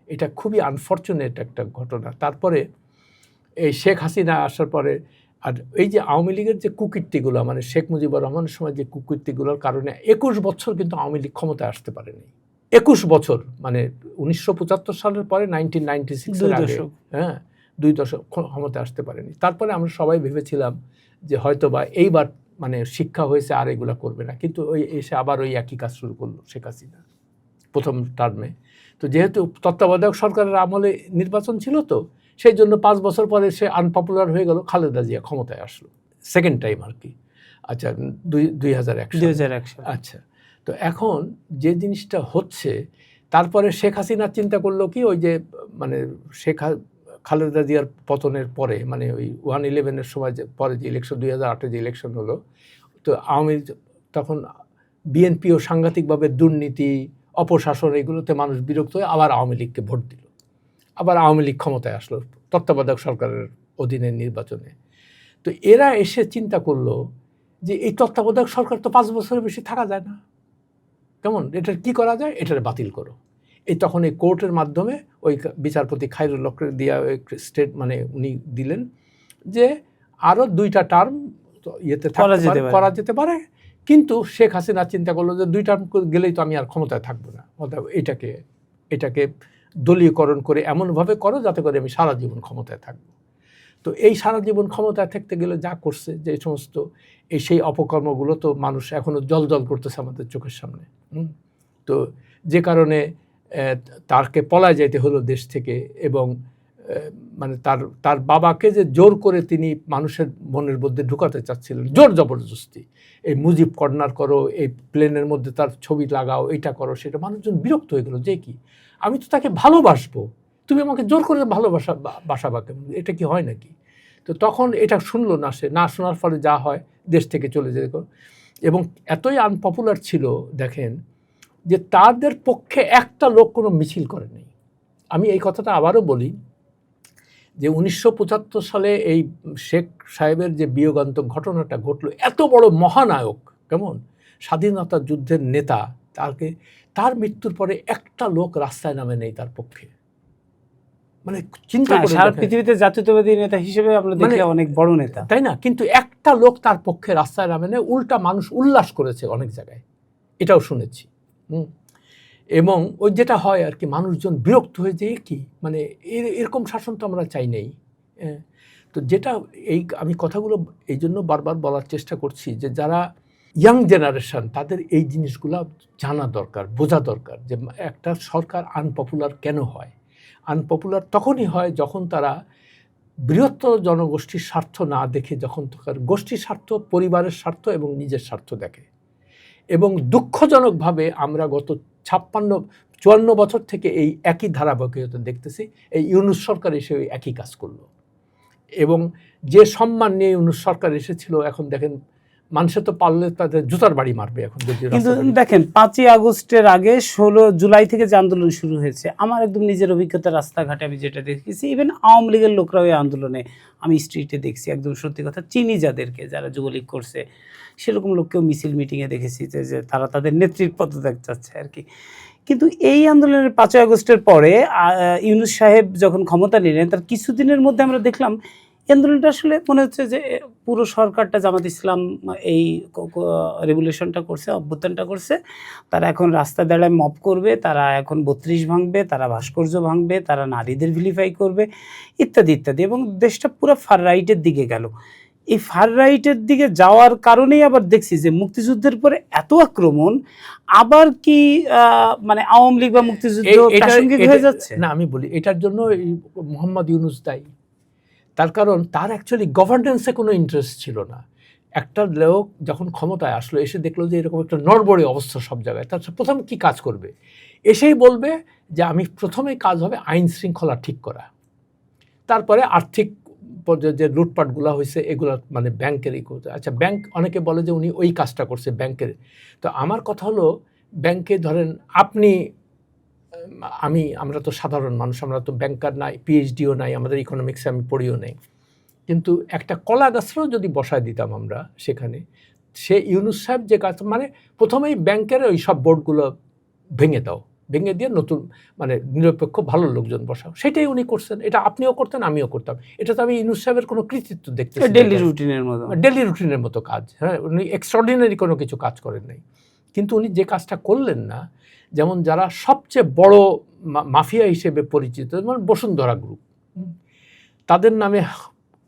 S1: এটা খুবই আনফর্চুনেট একটা ঘটনা। তারপরে এই শেখ হাসিনা আসার পরে, আর এই যে আওয়ামী লীগের যে কুকীর্তিগুলো, মানে শেখ মুজিবুর রহমানের সময় যে কুকীর্তিগুলোর কারণে 21 বছর কিন্তু আওয়ামী লীগ ক্ষমতায় আসতে পারেনি। 21 বছর, মানে 1975 সালের পরে 1996 আগে, হ্যাঁ, 2 দশক ক্ষমতায় আসতে পারেনি। তারপরে আমরা সবাই ভেবেছিলাম যে হয়তো বা এইবার মানে শিক্ষা হয়েছে, আর এগুলা করবে না, কিন্তু ওই এসে আবার ওই একই কাজ শুরু করলো শেখ হাসিনা প্রথম টার্মে। তো যেহেতু তত্ত্বাবধায়ক সরকারের আমলে নির্বাচন ছিল, তো সেই জন্য 5 বছর পরে সে আনপপুলার হয়ে গেল, খালেদা জিয়া ক্ষমতায় আসলো সেকেন্ড টাইম আর কি। আচ্ছা, 2001। আচ্ছা, তো এখন যে জিনিসটা হচ্ছে, তারপরে শেখ হাসিনা চিন্তা করলো কি, ওই যে মানে খালেদা জিয়ার পতনের পরে, মানে ওই 1/11 সময় যে পরে যে ইলেকশন, 2008 যে ইলেকশন হলো, তো আওয়ামী তখন বিএনপিও সাংঘাতিকভাবে দুর্নীতি, অপশাসন, এগুলোতে মানুষ বিরক্ত হয়ে আবার আওয়ামী লীগকে ভোট দিল। আবার আওয়ামী লীগ ক্ষমতায় আসলো তত্ত্বাবধায়ক সরকারের অধীনে নির্বাচনে। তো এরা এসে চিন্তা করলো যে এই তত্ত্বাবধায়ক সরকার তো 5 বছরের বেশি থাকা যায় না, কেমন, এটার কি করা যায়, এটার বাতিল করো। তখন এই কোর্টের মাধ্যমে ওই বিচারপতি খায়রুল হককে দিয়া স্টেট মানে উনি দিলেন যে আরও 2টা টার্ম ইয়েতে করা যেতে পারে, কিন্তু শেখ হাসিনা চিন্তা করলো যে 2 টার্ম গেলেই তো আমি আর ক্ষমতায় থাকবো না, অতএব এটাকে দলীয়করণ করে এমনভাবে করো যাতে করে আমি সারা জীবন ক্ষমতায় থাকবো। তো এই সারা জীবন ক্ষমতায় থাকতে গেলে যা করছে, যে সমস্ত সেই অপকর্মগুলো তো মানুষ এখনো জল করতেছে আমাদের চোখের সামনে। তো যে কারণে তারকে পলায় যেতে হলো দেশ থেকে, এবং মানে তার বাবাকে যে জোর করে তিনি মানুষের মনের মধ্যে ঢুকাতে চাচ্ছিলেন, জোর জবরদস্তি, এই মুজিব কর্নার করো, এই প্লেনের মধ্যে তার ছবি লাগাও, এটা করো সেটা, মানুষজন বিরক্ত হয়ে গেল যে কি আমি তো তাকে ভালোবাসবো, তুমি আমাকে জোর করে বাসাবা কেমন, এটা কি হয় নাকি? তো তখন এটা শুনলো না, সে না শোনার ফলে যা হয় দেশ থেকে চলে যেত। এবং এতই আনপপুলার ছিল দেখেন যে তাদের পক্ষে একটা লোক কোনো মিছিল করেনি। আমি এই কথাটা আবারও বলি যে 1975 সালে এই শেখ সাহেবের যে বিয়োগান্তক ঘটনাটা ঘটলো, এত বড় মহানায়ক, কেমন স্বাধীনতা যুদ্ধের নেতা, তার মৃত্যুর পরে একটা লোক রাস্তায় নামে নেই তার পক্ষে। মানে চিন্তা করে
S2: সারা পৃথিবীতে জাতীয়তাবাদী নেতা হিসেবে আমরা দেখি অনেক বড় নেতা,
S1: তাই না? কিন্তু একটা লোক তার পক্ষে রাস্তায় নামে নেই, উল্টা মানুষ উল্লাস করেছে অনেক জায়গায়, এটাও শুনেছি। এবং ওই যেটা হয় আর কি, মানুষজন বিরক্ত হয়ে যে কি মানে এরকম শাসন তো আমরা চাই নেই। তো যেটা আমি কথাগুলো এই জন্য বারবার বলার চেষ্টা করছি যে যারা ইয়াং জেনারেশন, তাদের এই জিনিসগুলো জানা দরকার, বোঝা দরকার যে একটা সরকার আনপপুলার কেন হয়। আনপপুলার তখনই হয় যখন তারা বৃহত্তর জনগোষ্ঠীর স্বার্থ না দেখে, যখন তার গোষ্ঠীর স্বার্থ, পরিবারের স্বার্থ এবং নিজের স্বার্থ দেখে। এবং দুঃখজনকভাবে আমরা গত 54 বছর থেকে এই একই ধারাবাহিকতা দেখতেছি। এই ইউনূস সরকার এসে ওই একই কাজ করলো, এবং যে সম্মান নিয়ে ইউনূস সরকার এসেছিল, এখন দেখেন মানুষে তো পারলে তাদের জুতার বাড়ি মারবে এখন।
S2: কিন্তু দেখেন 5ই আগস্টের আগে 16 জুলাই থেকে যে আন্দোলন শুরু হয়েছে, আমার একদম নিজের অভিজ্ঞতা, রাস্তাঘাটে আমি যেটা দেখেছি, ইভেন আওয়ামী লীগের লোকরাও এই আন্দোলনে আমি স্ট্রিটে দেখছি, একদম সত্যি কথা চিনি যাদেরকে, যারা যুবলীগ করছে সেরকম লোককেও মিছিল মিটিংয়ে দেখেছি যে তারা তাদের নেত্রীর পদত্যাগ চাচ্ছে আর কি। কিন্তু এই আন্দোলনের 5ই আগস্টের পরে ইউনূস সাহেব যখন ক্ষমতা নিলেন, তার কিছুদিনের মধ্যে আমরা দেখলাম আন্দোলনটা আসলে মনে হচ্ছে যে পুরো সরকারটা, জামাত ইসলাম এই রেভুলেশনটা করছে, অভ্যুত্থানটা করছে, তারা এখন রাস্তায় দাঁড়ায় মব করবে, তারা এখন 32 ভাঙবে, তারা ভাস্কর্য ভাঙবে, তারা নারীদের ভিলিফাই করবে, ইত্যাদি ইত্যাদি, এবং দেশটা পুরো ফার রাইটের দিকে গেল। এই ফার রাইটের দিকে যাওয়ার কারণেই আবার দেখছি যে মুক্তিযুদ্ধের পরে এত আক্রমণ, আবার কি মানে আওয়ামী লীগ বা মুক্তিযুদ্ধ প্রাসঙ্গিক হয়ে যাচ্ছে?
S1: না, আমি বলি এটার জন্য মোহাম্মদ ইউনূস দায়ী। তার কারণ তার অ্যাকচুয়ালি গভর্নেন্সে কোনো ইন্টারেস্ট ছিল না। একটা লোক যখন ক্ষমতায় আসলো, এসে দেখলো যে এরকম একটা নড়বড়ে অবস্থা সব জায়গায়, তার প্রথম কি কাজ করবে? এসেই বলবে যে আমি প্রথমেই কাজ হবে আইন শৃঙ্খলা ঠিক করা, তারপরে আর্থিক যে লুটপাটগুলো হয়েছে এগুলো মানে ব্যাংকেরই করতে। আচ্ছা, ব্যাংক অনেকে বলে যে উনি ওই কাজটা করছে ব্যাংকের। তো আমার কথা হলো, ব্যাংকে ধরেন আপনি আমরা তো সাধারণ মানুষ, আমরা তো ব্যাংকার নাই, পিএইচডিও নাই, আমাদের ইকোনমিক্সে আমি পড়িও নাই, কিন্তু একটা কলা গাছও যদি বসায় দিতাম আমরা সেখানে, সে ইউনূস সাহেব যে কাজ, মানে প্রথমেই ব্যাংকের ওই সব বোর্ডগুলো ভেঙে দাও, ভেঙে দিয়ে নতুন মানে নিরপেক্ষ ভালো লোকজন বসাও, সেটাই উনি করছেন। এটা আপনিও করতেন, আমিও করতাম। এটা তো আমি ইউনূস সাহেবের কোনো কৃতিত্ব দেখতে,
S2: ডেলি রুটিনের
S1: মতো কাজ। হ্যাঁ, উনি এক্সট্রাঅর্ডিনারি কোনো কিছু কাজ করেন নাই। কিন্তু উনি যে কাজটা করলেন না, যেমন যারা সবচেয়ে বড় মাফিয়া হিসেবে পরিচিত, যেমন বসুন্ধরা গ্রুপ, তাদের নামে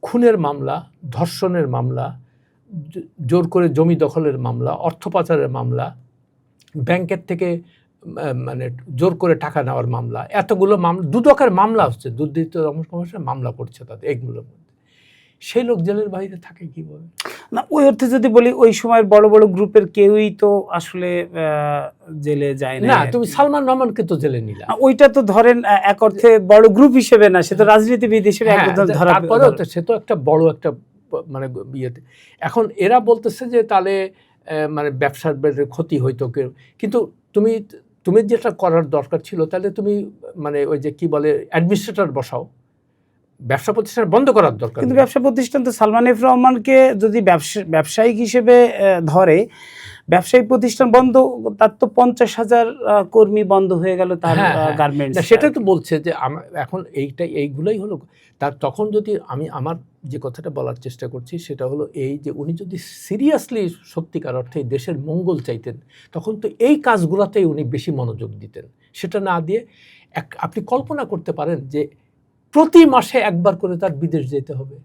S1: খুনের মামলা, ধর্ষণের মামলা, জোর করে জমি দখলের মামলা, অর্থ পাচারের মামলা, ব্যাংকের থেকে মানে জোর করে টাকা নেওয়ার মামলা, এতগুলো মামলা, দুদকের মামলা হচ্ছে, দুর্নীতি দমন কমিশনের মামলা করছে তাদের এইগুলোর মধ্যে। সেই লোক জেলের বাইরে থাকে কিভাবে?
S2: না, ওই অর্থে যদি বলি, ওই সময়ের বড় বড় গ্রুপের কেউই তো আসলে জেলে যায় না।
S1: তুমি সালমান রহমানকে তো জেলে নিলা,
S2: ওইটা তো ধরেন এক অর্থে বড় গ্রুপ হিসেবে না, সে তো রাজনীতিবিদ হিসেবে ধরা,
S1: তারপরেও তো সে তো একটা বড় একটা মানে ইয়েতে। এখন এরা বলতেছে যে তাহলে মানে ব্যবসার ক্ষতি হইতো, কিন্তু তুমি যেটা করার দরকার ছিল, তাহলে তুমি মানে ওই যে কি বলে অ্যাডমিনিস্ট্রেটর বসাও, ব্যবসা প্রতিষ্ঠান বন্ধ করার দরকার।
S2: কিন্তু ব্যবসা প্রতিষ্ঠান তো সালমান এফ রহমানকে যদি ব্যবসায়িক হিসেবে ধরে, ব্যবসায়িক প্রতিষ্ঠান বন্ধ, তার তো 50,000 কর্মী বন্ধ হয়ে গেল তার গার্মেন্টস।
S1: সেটা তো বলছে যে এখন এইগুলাই হলো তার। তখন যদি আমার যে কথাটা বলার চেষ্টা করছি সেটা হলো এই যে উনি যদি সিরিয়াসলি সত্যিকার অর্থে দেশের মঙ্গল চাইতেন তখন তো এই কাজগুলোতেই উনি বেশি মনোযোগ দিতেন। সেটা না দিয়ে আপনি কল্পনা করতে পারেন যে প্রতি মাসে একবার করে তার বিদেশ যেতে হবে।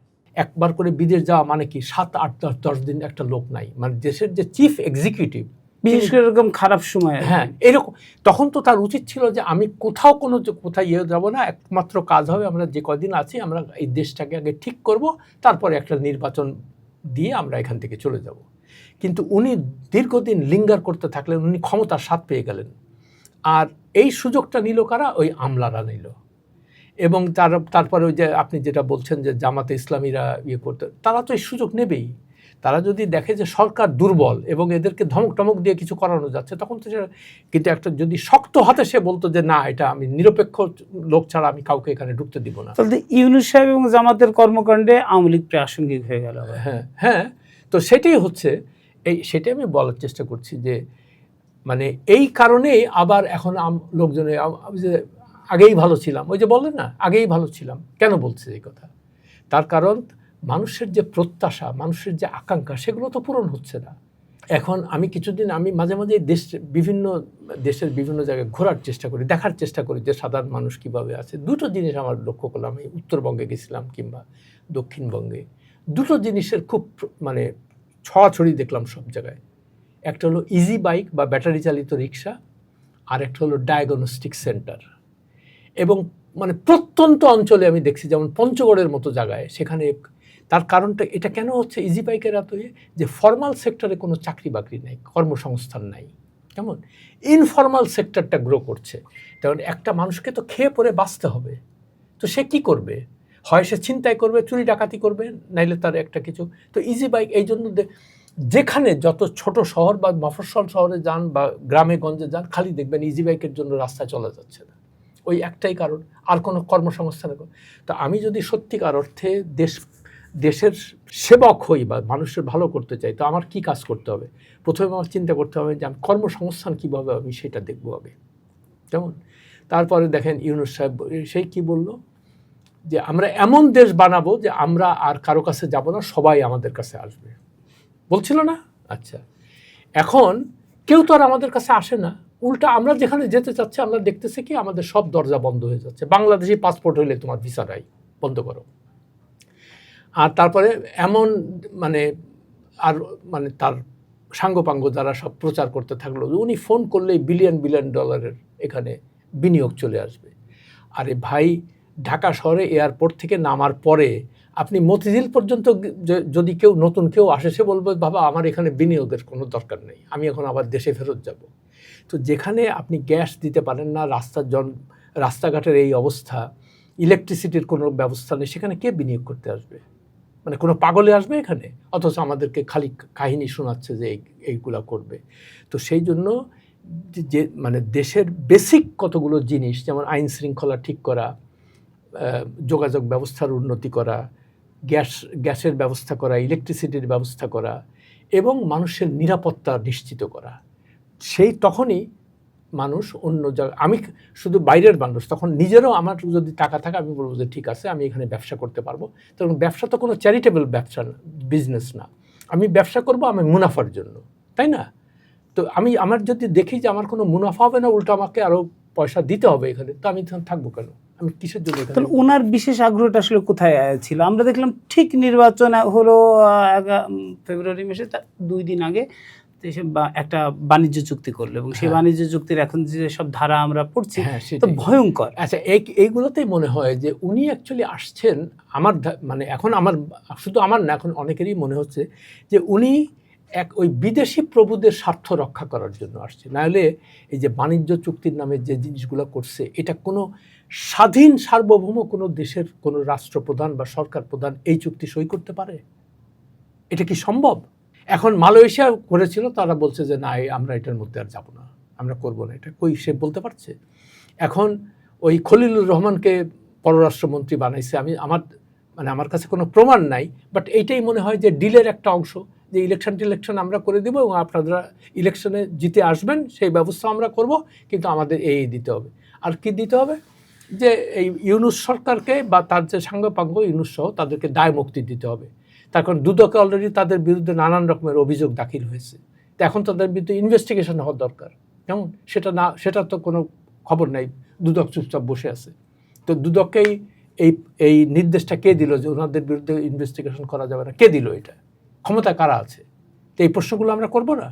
S1: একবার করে বিদেশ যাওয়া মানে কি 7, 8, 10 দিন একটা লোক নাই, মানে দেশের যে চিফ এক্সিকিউটিভ,
S2: বিশেষ করে এরকম খারাপ সময়।
S1: হ্যাঁ এরকম, তখন তো তার উচিত ছিল যে আমি কোথাও কোথায় যাব না, একমাত্র কাজ হবে আমরা যে কদিন আছি আমরা এই দেশটাকে আগে ঠিক করব, তারপরে একটা নির্বাচন দিয়ে আমরা এখান থেকে চলে যাব। কিন্তু উনি দীর্ঘদিন লিঙ্গার করতে থাকলেন, উনি ক্ষমতার স্বাদ পেয়ে গেলেন। আর এই সুযোগটা নিল কারা? ওই আমলারা নিল। এবং তারপরে ওই যে আপনি যেটা বলছেন যে জামাতে ইসলামীরা করতে, তারা তো এই সুযোগ নেবেই। তারা যদি দেখে যে সরকার দুর্বল এবং এদেরকে ধমক টমক দিয়ে কিছু করানো যাচ্ছে, তখন তো কিন্তু একটা যদি শক্ত হাতে সে বলতো যে না, এটা আমি নিরপেক্ষ লোক ছাড়া আমি কাউকে এখানে ঢুকতে দিব না।
S2: তাহলে ইউনূস সাহেব এবং জামাতের কর্মকাণ্ডে আওয়ামী লীগ প্রাসঙ্গিক হয়ে গেল।
S1: হ্যাঁ হ্যাঁ, তো সেটাই হচ্ছে, সেটাই আমি বলার চেষ্টা করছি যে মানে এই কারণেই আবার এখন লোকজনে যে আগেই ভালো ছিলাম, ওই যে বললেন না আগেই ভালো ছিলাম, কেন বলছে এই কথা? তার কারণ মানুষের যে প্রত্যাশা, মানুষের যে আকাঙ্ক্ষা, সেগুলো তো পূরণ হচ্ছে না। এখন আমি মাঝে মাঝে বিভিন্ন দেশের বিভিন্ন জায়গায় ঘোরার চেষ্টা করি, দেখার চেষ্টা করি যে সাধারণ মানুষ কীভাবে আছে। দুটো জিনিস আমার লক্ষ্য করলাম, আমি উত্তরবঙ্গে গেছিলাম কিংবা দক্ষিণবঙ্গে, দুটো জিনিসের খুব মানে ছড়াছড়ি দেখলাম সব জায়গায়। একটা হলো ইজি বাইক বা ব্যাটারি চালিত রিক্সা, আর একটা হলো ডায়াগনস্টিক সেন্টার। এবং মানে প্রত্যন্ত অঞ্চলে আমি দেখছি, যেমন পঞ্চগড়ের মতো জায়গায়, সেখানে তার কারণটা এটা কেন হচ্ছে ইজি বাইকের এত যে ফর্মাল সেক্টরে কোনো চাকরি বাকরি নাই, কর্মসংস্থান নাই, কেমন ইনফর্মাল সেক্টরটা গ্রো করছে। কারণ একটা মানুষকে তো খেয়ে পরে বাঁচতে হবে, তো সে কি করবে? হয় সে ছিনতাই করবে, চুরি ডাকাতি করবে, নাইলে তার একটা কিছু। তো ইজি বাইক এই জন্য যেখানে যত ছোট শহর বা মফস্বল শহরে যান বা গ্রামে গঞ্জে যান, খালি দেখবেন ইজি বাইকের জন্য রাস্তায় চলা যাচ্ছে না। ওই একটাই কারণ, আর কোনো কর্মসংস্থানের। তো আমি যদি সত্যিকার অর্থে দেশের সেবক হই বা মানুষের ভালো করতে চাই, তো আমার কি কাজ করতে হবে? প্রথমে আমার চিন্তা করতে হবে যে আমি কর্মসংস্থান কীভাবে আমি সেটা দেখবো আগে, কেমন। তারপরে দেখেন ইউনূস সাহেব সেই কি বলল যে আমরা এমন দেশ বানাবো যে আমরা আর কারো কাছে যাব না, সবাই আমাদের কাছে আসবে, বলছিল না? আচ্ছা, এখন কেউ তো আর আমাদের কাছে আসে না, উল্টা আমরা যেখানে যেতে চাচ্ছি আমরা দেখতেছি কি আমাদের সব দরজা বন্ধ হয়ে যাচ্ছে। বাংলাদেশি পাসপোর্ট হইলে তোমার ভিসা নাই, বন্ধ করো। আর তারপরে এমন আর তার সাঙ্গপাঙ্গ যারা সব প্রচার করতে থাকলো, উনি ফোন করলেই বিলিয়ন বিলিয়ন ডলারের এখানে বিনিয়োগ চলে আসবে। আরে ভাই, ঢাকা শহরে এয়ারপোর্ট থেকে নামার পরে আপনি মতিঝিল পর্যন্ত যদি নতুন কেউ আসে, সে বলবে বাবা আমার এখানে বিনিয়োগের কোনো দরকার নেই, আমি এখন আবার দেশে ফেরত যাব। তো যেখানে আপনি গ্যাস দিতে পারেন না, রাস্তাঘাটের এই অবস্থা, ইলেকট্রিসিটির কোনো ব্যবস্থা নেই, সেখানে কে বিনিয়োগ করতে আসবে? কোনো পাগলে আসবে এখানে? অথচ আমাদেরকে খালি কাহিনী শোনাচ্ছে যে এইগুলা করবে। তো সেই জন্য যে দেশের বেসিক কতগুলো জিনিস, যেমন আইন শৃঙ্খলা ঠিক করা, যোগাযোগ ব্যবস্থার উন্নতি করা, গ্যাসের ব্যবস্থা করা, ইলেকট্রিসিটির ব্যবস্থা করা এবং মানুষের নিরাপত্তা নিশ্চিত করা, সেই তখনই মানুষ অন্য জায়গায়, আমি শুধু বাইরের মানুষ, তখন নিজেরও আমার যদি টাকা থাকে আমি বলবো যে ঠিক আছে আমি এখানে ব্যবসা করতে পারবো। তখন ব্যবসা তো কোনো চ্যারিটেবল ব্যবসা না, বিজনেস না, আমি ব্যবসা করব আমি মুনাফার জন্য, তাই না? তো আমার যদি দেখি যে আমার কোনো মুনাফা হবে না, উল্টো আমাকে আরও পয়সা দিতে হবে এখানে, তো আমি তখন থাকবো কেন? আমি কিসের জন্য?
S2: তাহলে ওনার বিশেষ আগ্রহটা আসলে কোথায় ছিল? আমরা দেখলাম ঠিক নির্বাচন হলো ফেব্রুয়ারি মাসে, তার 2 দিন আগে একটা বাণিজ্য চুক্তি করলো, এবং সেই বাণিজ্য চুক্তির এখন যে সব ধারা আমরা পড়ছি তো ভয়ঙ্কর।
S1: আচ্ছা, এইগুলোতেই মনে হয় যে উনি অ্যাকচুয়ালি আসছেন আমার এখন শুধু আমার না, এখন অনেকেরই মনে হচ্ছে যে উনি ওই বিদেশি প্রভুদের স্বার্থ রক্ষা করার জন্য আসছে। নাহলে এই যে বাণিজ্য চুক্তির নামে যে জিনিসগুলো করছে, এটা কোনো স্বাধীন সার্বভৌম কোনো দেশের কোনো রাষ্ট্রপ্রধান বা সরকার প্রধান এই চুক্তি সই করতে পারে? এটা কি সম্ভব? এখন মালয়েশিয়া করেছিল, তারা বলছে যে না, আমরা এটার মধ্যে আর যাব না, আমরা করব না। এটা কই সে বলতে পারছে? এখন ওই খলিলুর রহমানকে পররাষ্ট্রমন্ত্রী বানাইছে, আমার কাছে কোনো প্রমাণ নাই, বাট এইটাই মনে হয় যে ডিলের একটা অংশ, যে ইলেকশন আমরা করে দেবো এবং আপনারা ইলেকশনে জিতে আসবেন, সেই ব্যবস্থা আমরা করব, কিন্তু আমাদের এই দিতে হবে। আর কি দিতে হবে? যে এই ইউনূস সরকারকে বা তার যে সাঙ্গপাঙ্গ ইউনূস সহ তাদেরকে দায় মুক্তি দিতে হবে। তার কারণ দুদকে অলরেডি তাদের বিরুদ্ধে নানান রকমের অভিযোগ দাখিল হয়েছে, তো এখন তাদের বিরুদ্ধে ইনভেস্টিগেশন হওয়া দরকার। কেমন সেটা তো কোনো খবর নাই, দুদক চুপচাপ বসে আছে। তো দুদককেই এই নির্দেশটা কে দিল যে ওনাদের বিরুদ্ধে ইনভেস্টিগেশন করা যাবে না? কে দিল? এটা ক্ষমতা কারা আছে? তো এই প্রশ্নগুলো আমরা করবো না?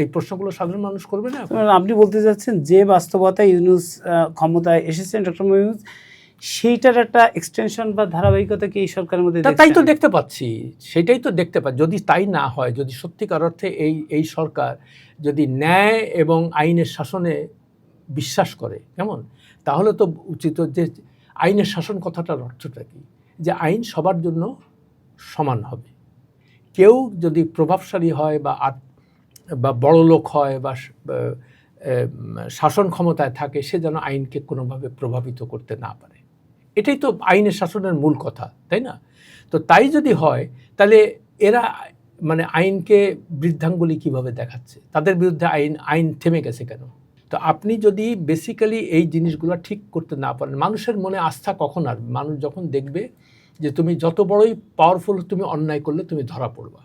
S1: এই প্রশ্নগুলো সাধারণ মানুষ করবে না?
S2: আপনি বলতে চাচ্ছেন যে বাস্তবতা ইউনূস ক্ষমতায় এসেছেন, ডক্টর ইউনূস, সেইটার একটা এক্সটেনশন বা ধারাবাহিকতা কি এই সরকারের মধ্যে?
S1: তাই তো দেখতে পাচ্ছি, সেটাই তো দেখতে পাচ্ছি। যদি তাই না হয়, যদি সত্যিকার অর্থে এই সরকার যদি ন্যায় এবং আইনের শাসনে বিশ্বাস করে, কেমন, তাহলে তো উচিত যে আইনের শাসন কথাটার অর্থটা কি, যে আইন সবার জন্য সমান হবে। কেউ যদি প্রভাবশালী হয় বা বড় লোক হয় বা শাসন ক্ষমতায় থাকে, সে যেন আইনকে কোনোভাবে প্রভাবিত করতে না পারে। এটাই তো আইনের শাসনের মূল কথা, তাই না? তো তাই যদি হয়, তাহলে এরা মানে আইনকে বৃদ্ধাঙ্গুলি কিভাবে দেখাচ্ছে? তাদের বিরুদ্ধে আইন থেমে গেছে কেন? তো আপনি যদি বেসিক্যালি এই জিনিসগুলো ঠিক করতে না পারেন, মানুষের মনে আস্থা কখন আসবে? মানুষ যখন দেখবে যে তুমি যত বড়ই পাওয়ারফুল, তুমি অন্যায় করলে তুমি ধরা পড়বা।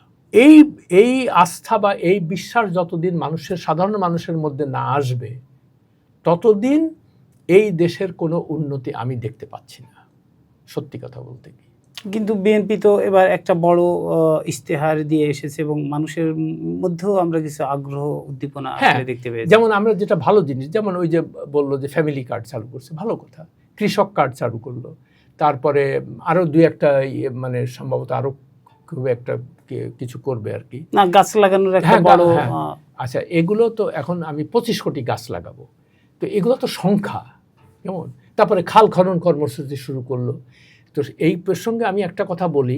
S1: এই আস্থা বা এই বিশ্বাস যতদিন সাধারণ মানুষের মধ্যে না আসবে, ততদিন এই দেশের কোনো উন্নতি আমি দেখতে পাচ্ছি না, সত্যি কথা বলতে কি।
S2: কিন্তু বিএনপি তো এবার একটা বড় ইশতেহার দিয়ে এসেছে এবং মানুষের মধ্যেও আমরা কিছু আগ্রহ উদ্দীপনা দেখতে পেয়েছি।
S1: যেমন আমরা যেটা ভালো জিনিস, যেমন ওই যে বললো যে ফ্যামিলি কার্ড চালু করছে, ভালো কথা। কৃষক কার্ড চালু করলো, তারপরে আরও দুই একটা মানে সম্ভবত আরও খুব একটা কিছু করবে আর কি,
S2: না গাছ লাগানোর একটা বড়।
S1: আচ্ছা, এগুলো তো এখন আমি 25 কোটি গাছ লাগাবো, তো এগুলো তো সংখ্যা, কেমন। তারপরে খাল খনন কর্মসূচি শুরু করলো। তো এই প্রসঙ্গে আমি একটা কথা বলি,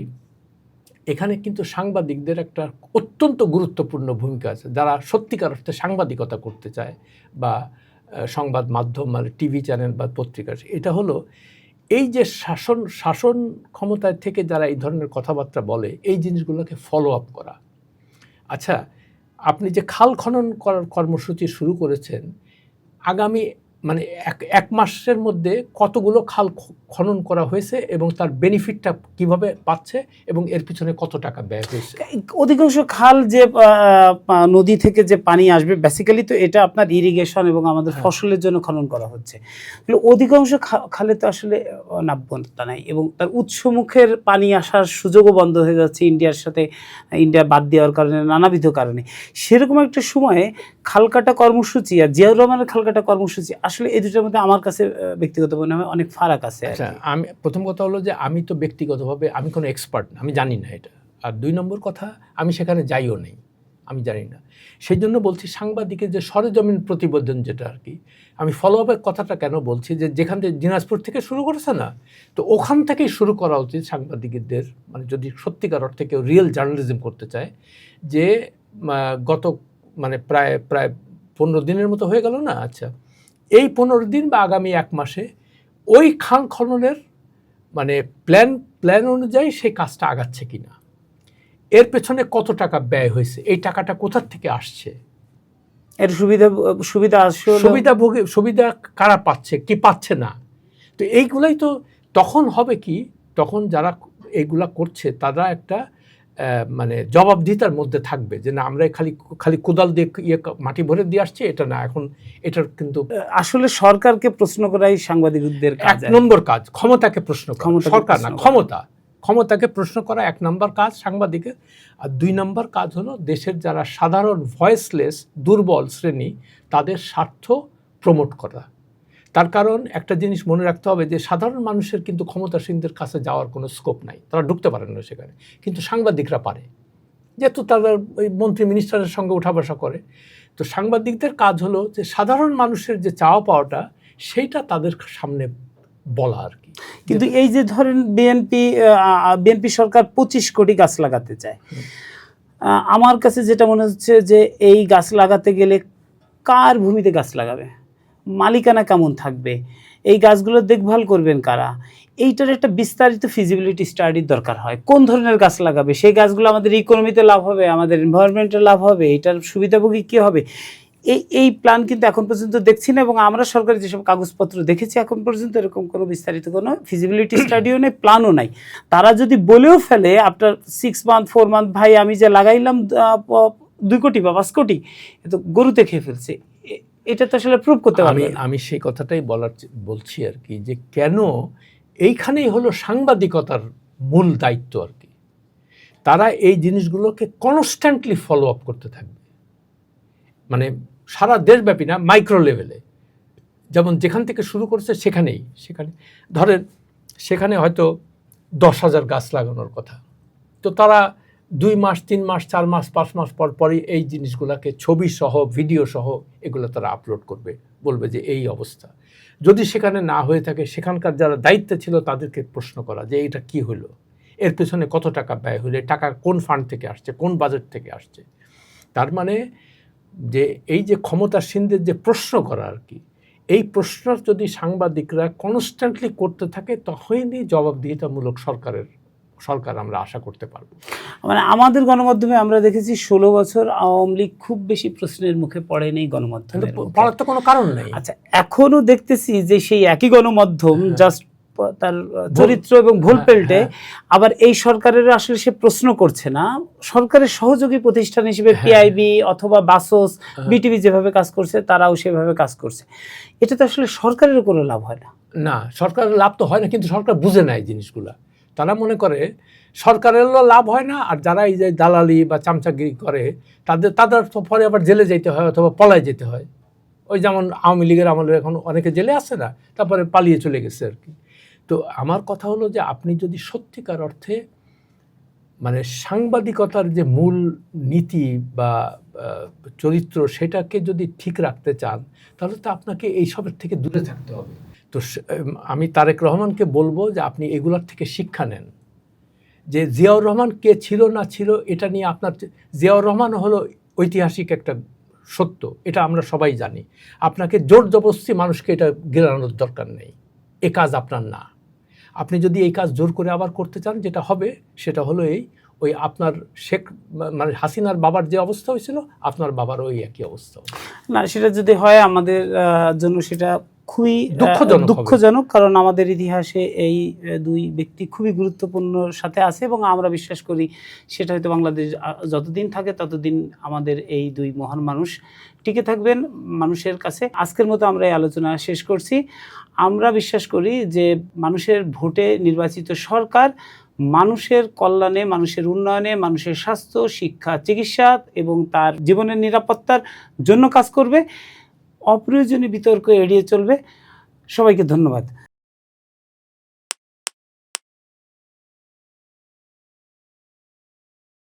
S1: এখানে কিন্তু সাংবাদিকদের একটা অত্যন্ত গুরুত্বপূর্ণ ভূমিকা আছে। যারা সত্যিকার অর্থে সাংবাদিকতা করতে চায় বা সংবাদ মাধ্যম মানে টিভি চ্যানেল বা পত্রিকা, এটা হলো এই যে শাসন ক্ষমতায় থেকে যারা এই ধরনের কথাবার্তা বলে, এই জিনিসগুলোকে ফলো আপ করা। আচ্ছা, আপনি যে খাল খনন করার কর্মসূচি শুরু করেছেন, আগামী মানে এক মাসের মধ্যে কতগুলো খাল খনন করা হয়েছে এবং তার বেনিফিটটা কিভাবে পাচ্ছে এবং এর পিছনে কত টাকা ব্যয় হয়েছে?
S2: অধিকাংশ খাল যে নদী থেকে যে পানি আসবে, বেসিক্যালি তো এটা আপনার ইরিগেশন এবং আমাদের ফসলের জন্য খনন করা হচ্ছে। অধিকাংশ খালে তো আসলে নাব্যতা নাই এবং তার উৎসমুখের পানি আসার সুযোগও বন্ধ হয়ে যাচ্ছে ইন্ডিয়া বাদ দেওয়ার কারণে, নানাবিধ কারণে। সেরকম একটা সময়ে খালকাটা কর্মসূচি আর জিয়াউর রহমানের খালকাটা কর্মসূচি, আসলে এই দুটোর মধ্যে আমার কাছে ব্যক্তিগত মনে হয় অনেক ফারাক আছে।
S1: আচ্ছা, আমি প্রথম কথা হলো যে আমি তো ব্যক্তিগতভাবে আমি কোনো এক্সপার্ট না, আমি জানি না এটা। আর দুই নম্বর কথা, আমি সেখানে যাইও নেই, আমি জানি না। সেই জন্য বলছি সাংবাদিকের যে সরেজমিন প্রতিবেদন যেটা আর কি, আমি ফলো আপের কথাটা কেন বলছি, যে যেখান থেকে দিনাজপুর থেকে শুরু করেছে না, তো ওখান থেকেই শুরু করা উচিত সাংবাদিকদের। মানে যদি সত্যিকার অর্থে কেউ রিয়েল জার্নালিজম করতে চায়, যে গত মানে প্রায় 15 দিনের মতো হয়ে গেল না, আচ্ছা এই 15 দিন বা আগামী 1 মাসে ওই খাল খননের মানে প্ল্যান অনুযায়ী সেই কাজটা আগাচ্ছে কিনা, এর পেছনে কত টাকা ব্যয় হয়েছে, এই টাকাটা কোথা থেকে আসছে,
S2: এর
S1: সুবিধা কারা পাচ্ছে, কি পাচ্ছে না। তো এইগুলাই তো তখন হবে কি, তখন যারা এইগুলা করছে তারা একটা মানে জবাবদিহিতার মধ্যে থাকবে, যে না আমরা খালি কোদাল দিয়ে মাটি ভরে দিয়ে আসছি, এটা না। এখন এটার কিন্তু
S2: আসলে সরকারকে প্রশ্ন করাই সাংবাদিকদের কাজ, 1
S1: নম্বর কাজ। ক্ষমতাকে প্রশ্ন করা, সরকার না, ক্ষমতাকে প্রশ্ন করা 1 নম্বর কাজ সাংবাদিকের। আর 2 নম্বর কাজ হলো দেশের যারা সাধারণ ভয়েসলেস দুর্বল শ্রেণী, তাদের স্বার্থ প্রমোট করা। তার কারণ একটা জিনিস মনে রাখতে হবে, যে সাধারণ মানুষের কিন্তু ক্ষমতাসীনদের কাছে যাওয়ার কোনো স্কোপ নাই, তারা ঢুকতে পারে না সেখানে, কিন্তু সাংবাদিকরা পারে, যেহেতু তারা ওই মন্ত্রী মিনিস্টারের সঙ্গে উঠা বসা করে। তো সাংবাদিকদের কাজ হলো যে সাধারণ মানুষের যে চাওয়া পাওয়াটা, সেইটা তাদের সামনে বলা আর কি।
S2: কিন্তু এই যে ধরেন বিএনপি সরকার 25 কোটি গাছ লাগাতে চায়, আমার কাছে যেটা মনে হচ্ছে যে এই গাছ লাগাতে গেলে কার ভূমিতে গাছ লাগাবে, মালিকানা কেমন থাকবে, এই গাছগুলোর দেখভাল করবেন কারা, এইটার একটা বিস্তারিত ফিজিবিলিটি স্টাডির দরকার হয়। কোন ধরনের গাছ লাগাবে, সেই গাছগুলো আমাদের ইকোনমিতে লাভ হবে, আমাদের এনভায়রনমেন্টে লাভ হবে, এটার সুবিধাভোগী কী হবে, এই প্ল্যান কিন্তু এখন পর্যন্ত দেখছি না, এবং আমরা সরকারি যেসব কাগজপত্র দেখেছি এখন পর্যন্ত এরকম কোনো বিস্তারিত কোনো ফিজিবিলিটি স্টাডিও নেই, প্ল্যানও নাই। তারা যদি বলেও ফেলে আফটার 6 মান্থ 4 মান্থ, ভাই আমি যে লাগাইলাম 2 কোটি বা 5 কোটি, এ তো গরুতে খেয়ে ফেলছে, এটা তো আসলে প্রুভ করতে পারবে না।
S1: আমি সেই কথাটাই বলছি আর কি, যে কেন এইখানেই হলো সাংবাদিকতার মূল দায়িত্ব আর কি। তারা এই জিনিসগুলোকে কনস্ট্যান্টলি ফলো আপ করতে থাকবে, মানে সারা দেশব্যাপী না, মাইক্রো লেভেলে। যেমন যেখান থেকে শুরু করছে সেখানে ধরেন সেখানে হয়তো 10,000 গাছ লাগানোর কথা, তো তারা 2 মাস 3 মাস 4 মাস 5 মাস পর পরই এই জিনিসগুলোকে ছবি সহ ভিডিও সহ এগুলো তারা আপলোড করবে, বলবে যে এই অবস্থা। যদি সেখানে না হয়ে থাকে, সেখানকার যারা দায়িত্বে ছিল তাদেরকে প্রশ্ন করা যে এটা কি হলো, এর পেছনে কত টাকা ব্যয় হলো, টাকা কোন ফান্ড থেকে আসছে, কোন বাজেট থেকে আসছে। তার মানে যে এই যে ক্ষমতাসীনদের যে প্রশ্ন করা আর কি, এই প্রশ্ন যদি সাংবাদিকরা কনস্ট্যান্টলি করতে থাকে, তখনই জবাবদিহিতামূলক সরকার আমরা আশা করতে পারবো।
S2: মানে আমাদের গণমাধ্যমে আমরা দেখেছি 16 বছর আওয়ামী লীগ খুব বেশি প্রশ্নের মুখে পড়েনি গণমাধ্যমে,
S1: পড়ার তো কোনো কারণ নেই।
S2: আচ্ছা, এখনো দেখতেছি যে সেই একই গণমাধ্যম জাস্ট তার চরিত্র এবং ভুল পেল্টে আবার এই সরকারের আসলে সে প্রশ্ন করছে না, সরকারের সহযোগী প্রতিষ্ঠান হিসেবে পিআইবি অথবা বাসস বিটিভি যেভাবে কাজ করছে তারাও সেভাবে কাজ করছে। এটা তো আসলে সরকারের কোনো লাভ হয় না।
S1: না, সরকারের লাভ তো হয় না, কিন্তু সরকার বুঝে নেয় জিনিসগুলা। তারা মনে করে সরকারেরও লাভ হয় না, আর যারা এই যে দালালি বা চামচাগিরি করে তাদের পরে আবার জেলে যেতে হয় অথবা পলায় যেতে হয়। ওই যেমন আওয়ামী লীগের আমলে এখন অনেকে জেলে আসে না, তারপরে পালিয়ে চলে গেছে আর কি। তো আমার কথা হলো যে আপনি যদি সত্যিকার অর্থে মানে সাংবাদিকতার যে মূল নীতি বা চরিত্র সেটাকে যদি ঠিক রাখতে চান, তাহলে তো আপনাকে এইসবের থেকে দূরে থাকতে হবে। তো আমি তারেক রহমানকে বলবো যে আপনি এগুলোর থেকে শিক্ষা নেন। যে জিয়াউর রহমান কে ছিল না ছিল এটা নিয়ে আপনার, জিয়াউর রহমান হলো ঐতিহাসিক একটা সত্য, এটা আমরা সবাই জানি। আপনাকে জোর জবরদস্তি মানুষকে এটা গেলানোর দরকার নেই, এ কাজ আপনার না। আপনি যদি এই কাজ জোর করে আবার করতে চান, যেটা হবে সেটা হলো ওই আপনার মানে হাসিনার বাবার যে অবস্থা হয়েছিল, আপনার বাবার ওই একই অবস্থা
S2: না। সেটা যদি হয় আমাদের জন্য সেটা খুবই দুঃখজনক, কারণ আমাদের ইতিহাসে এই 2 ব্যক্তি খুবই গুরুত্বপূর্ণ সাথে আছে, এবং আমরা বিশ্বাস করি সেটা হয়তো বাংলাদেশ যতদিন থাকে ততদিন আমাদের এই 2 মহান মানুষ টিকে থাকবেন মানুষের কাছে। আজকের মতো আমরা এই আলোচনা শেষ করছি। আমরা বিশ্বাস করি যে মানুষের ভোটে নির্বাচিত সরকার মানুষের কল্যাণে, মানুষের উন্নয়নে, মানুষের স্বাস্থ্য, শিক্ষা, চিকিৎসা এবং তার জীবনের নিরাপত্তার জন্য কাজ করবে। অপ্রয়োজনীয় বিতর্ক এড়িয়ে চলবে। সবাইকে ধন্যবাদ।